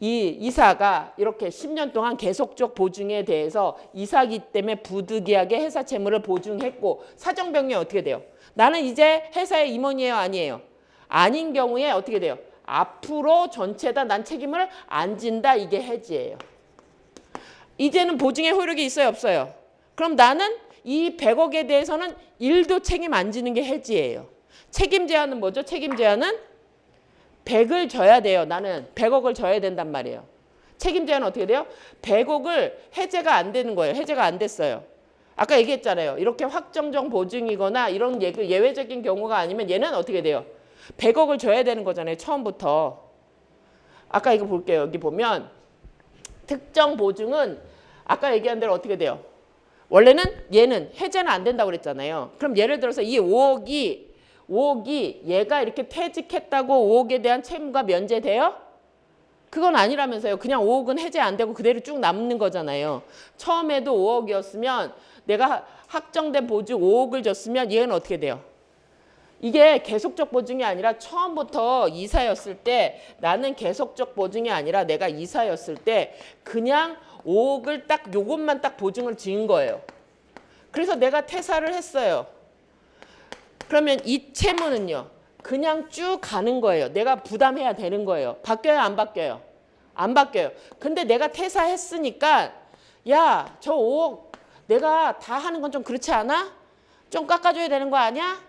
이 이사가 이렇게 10년 동안 계속적 보증에 대해서 이사기 때문에 부득이하게 회사 채무를 보증했고 사정 변경이 어떻게 돼요? 나는 이제 회사의 임원이에요, 아니에요? 아닌 경우에 어떻게 돼요? 앞으로 전체 다 난 책임을 안 진다. 이게 해지예요. 이제는 보증의 효력이 있어요, 없어요? 그럼 나는 이 100억에 대해서는 1도 책임 안 지는 게 해지예요. 책임 제한은 뭐죠? 책임 제한은 100을 져야 돼요. 나는 100억을 져야 된단 말이에요. 책임 제한은 어떻게 돼요? 100억을 해제가 안 되는 거예요. 해제가 안 됐어요. 아까 얘기했잖아요. 이렇게 확정적 보증이거나 이런 예외적인 경우가 아니면 얘는 어떻게 돼요? 100억을 줘야 되는 거잖아요. 처음부터. 아까 이거 볼게요. 여기 보면 특정 보증은 아까 얘기한 대로 어떻게 돼요? 원래는 얘는 해제는 안 된다고 그랬잖아요. 그럼 예를 들어서 이 5억이 얘가 이렇게 퇴직했다고 5억에 대한 채무가 면제돼요? 그건 아니라면서요. 그냥 5억은 해제 안 되고 그대로 쭉 남는 거잖아요. 처음에도 5억이었으면 내가 확정된 보증 5억을 줬으면 얘는 어떻게 돼요? 이게 계속적 보증이 아니라 처음부터 이사였을 때 나는 계속적 보증이 아니라 내가 이사였을 때 그냥 5억을 딱 요것만 딱 보증을 지은 거예요. 그래서 내가 퇴사를 했어요. 그러면 이 채무는요. 그냥 쭉 가는 거예요. 내가 부담해야 되는 거예요. 바뀌어요, 안 바뀌어요? 안 바뀌어요. 근데 내가 퇴사했으니까 야, 저 5억 내가 다 하는 건 좀 그렇지 않아? 좀 깎아줘야 되는 거 아니야?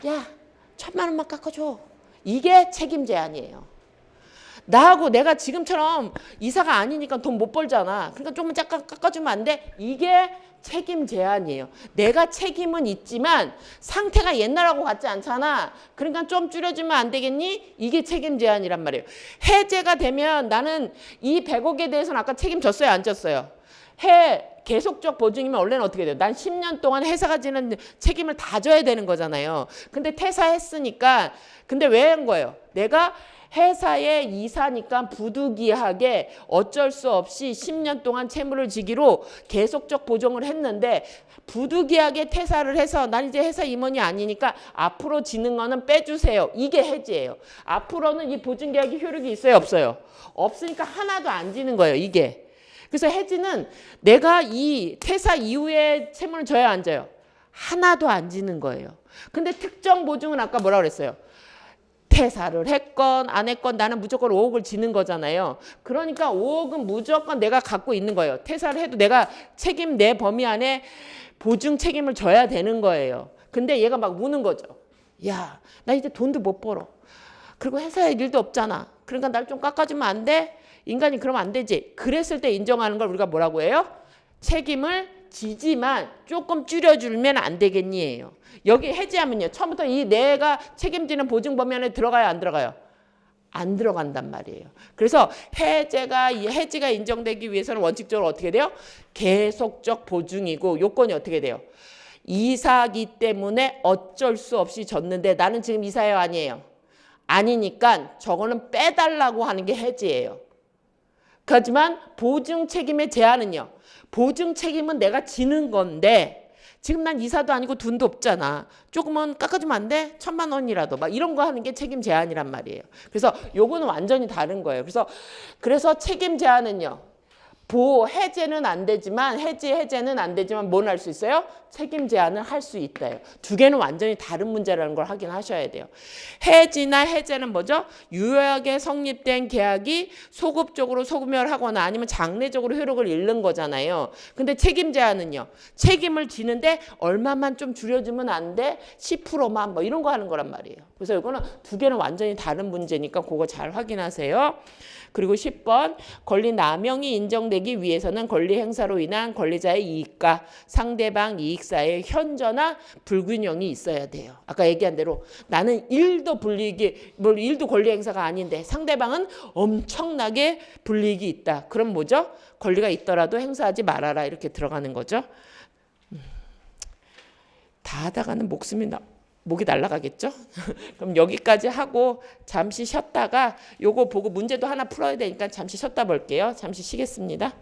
야, 1,000만 원만 깎아줘. 이게 책임 제한이에요. 나하고 내가 지금처럼 이사가 아니니까 돈 못 벌잖아. 그러니까 조금만 깎아주면 안 돼? 이게 책임 제한이에요. 내가 책임은 있지만 상태가 옛날하고 같지 않잖아. 그러니까 좀 줄여주면 안 되겠니? 이게 책임 제한이란 말이에요. 해제가 되면 나는 이 100억에 대해서는 아까 책임졌어요? 안 졌어요? 계속적 보증이면 원래는 어떻게 돼요? 난 10년 동안 회사가 지는 책임을 다 져야 되는 거잖아요. 근데 퇴사했으니까 근데 왜 한 거예요? 내가 회사의 이사니까 부득이하게 어쩔 수 없이 10년 동안 채무를 지기로 계속적 보증을 했는데 부득이하게 퇴사를 해서 난 이제 회사 임원이 아니니까 앞으로 지는 거는 빼주세요. 이게 해지예요. 앞으로는 이 보증계약이 효력이 있어요? 없어요? 없으니까 하나도 안 지는 거예요. 이게. 그래서 해지는 내가 이 퇴사 이후에 채무를 져야 안 져요? 하나도 안 지는 거예요. 근데 특정 보증은 아까 뭐라 그랬어요? 퇴사를 했건 안 했건 나는 무조건 5억을 지는 거잖아요. 그러니까 5억은 무조건 내가 갖고 있는 거예요. 퇴사를 해도 내가 책임 내 범위 안에 보증 책임을 져야 되는 거예요. 근데 얘가 막 우는 거죠. 야, 나 이제 돈도 못 벌어. 그리고 회사에 일도 없잖아. 그러니까 날 좀 깎아주면 안 돼? 인간이 그러면 안 되지. 그랬을 때 인정하는 걸 우리가 뭐라고 해요? 책임을 지지만 조금 줄여주면 안 되겠니예요. 여기 해지하면요. 처음부터 이 내가 책임지는 보증 범위 안에 들어가요? 안 들어가요? 안 들어간단 말이에요. 그래서 해지가 인정되기 위해서는 원칙적으로 어떻게 돼요? 계속적 보증이고 요건이 어떻게 돼요? 이사기 때문에 어쩔 수 없이 졌는데 나는 지금 이사예요? 아니에요? 아니니까 저거는 빼달라고 하는 게 해지예요. 하지만 보증 책임의 제한은요. 보증 책임은 내가 지는 건데 지금 난 이사도 아니고 돈도 없잖아. 조금은 깎아주면 안 돼? 1,000만 원이라도 막 이런 거 하는 게 책임 제한이란 말이에요. 그래서 요거는 완전히 다른 거예요. 그래서 책임 제한은요. 해제는 안 되지만 해제는 안 되지만 뭘 할 수 있어요? 책임 제한을 할 수 있다요. 두 개는 완전히 다른 문제라는 걸 확인하셔야 돼요. 해지나 해제는 뭐죠? 유효하게 성립된 계약이 소급적으로 소멸하거나 아니면 장래적으로 효력을 잃는 거잖아요. 근데 책임 제한은요. 책임을 지는데 얼마만 좀 줄여주면 안 돼? 10%만 뭐 이런 거 하는 거란 말이에요. 그래서 이거는 두 개는 완전히 다른 문제니까 그거 잘 확인하세요. 그리고 10번 권리 남용이 인정되기 위해서는 권리 행사로 인한 권리자의 이익과 상대방 이익 사이의 현저나 불균형이 있어야 돼요. 아까 얘기한 대로 나는 1도 권리 행사가 아닌데 상대방은 엄청나게 불이익이 있다. 그럼 뭐죠? 권리가 있더라도 행사하지 말아라 이렇게 들어가는 거죠. 다 하다가는 목이 날아가겠죠? 그럼 여기까지 하고 잠시 쉬었다가 요거 보고 문제도 하나 풀어야 되니까 잠시 쉬었다 볼게요. 잠시 쉬겠습니다.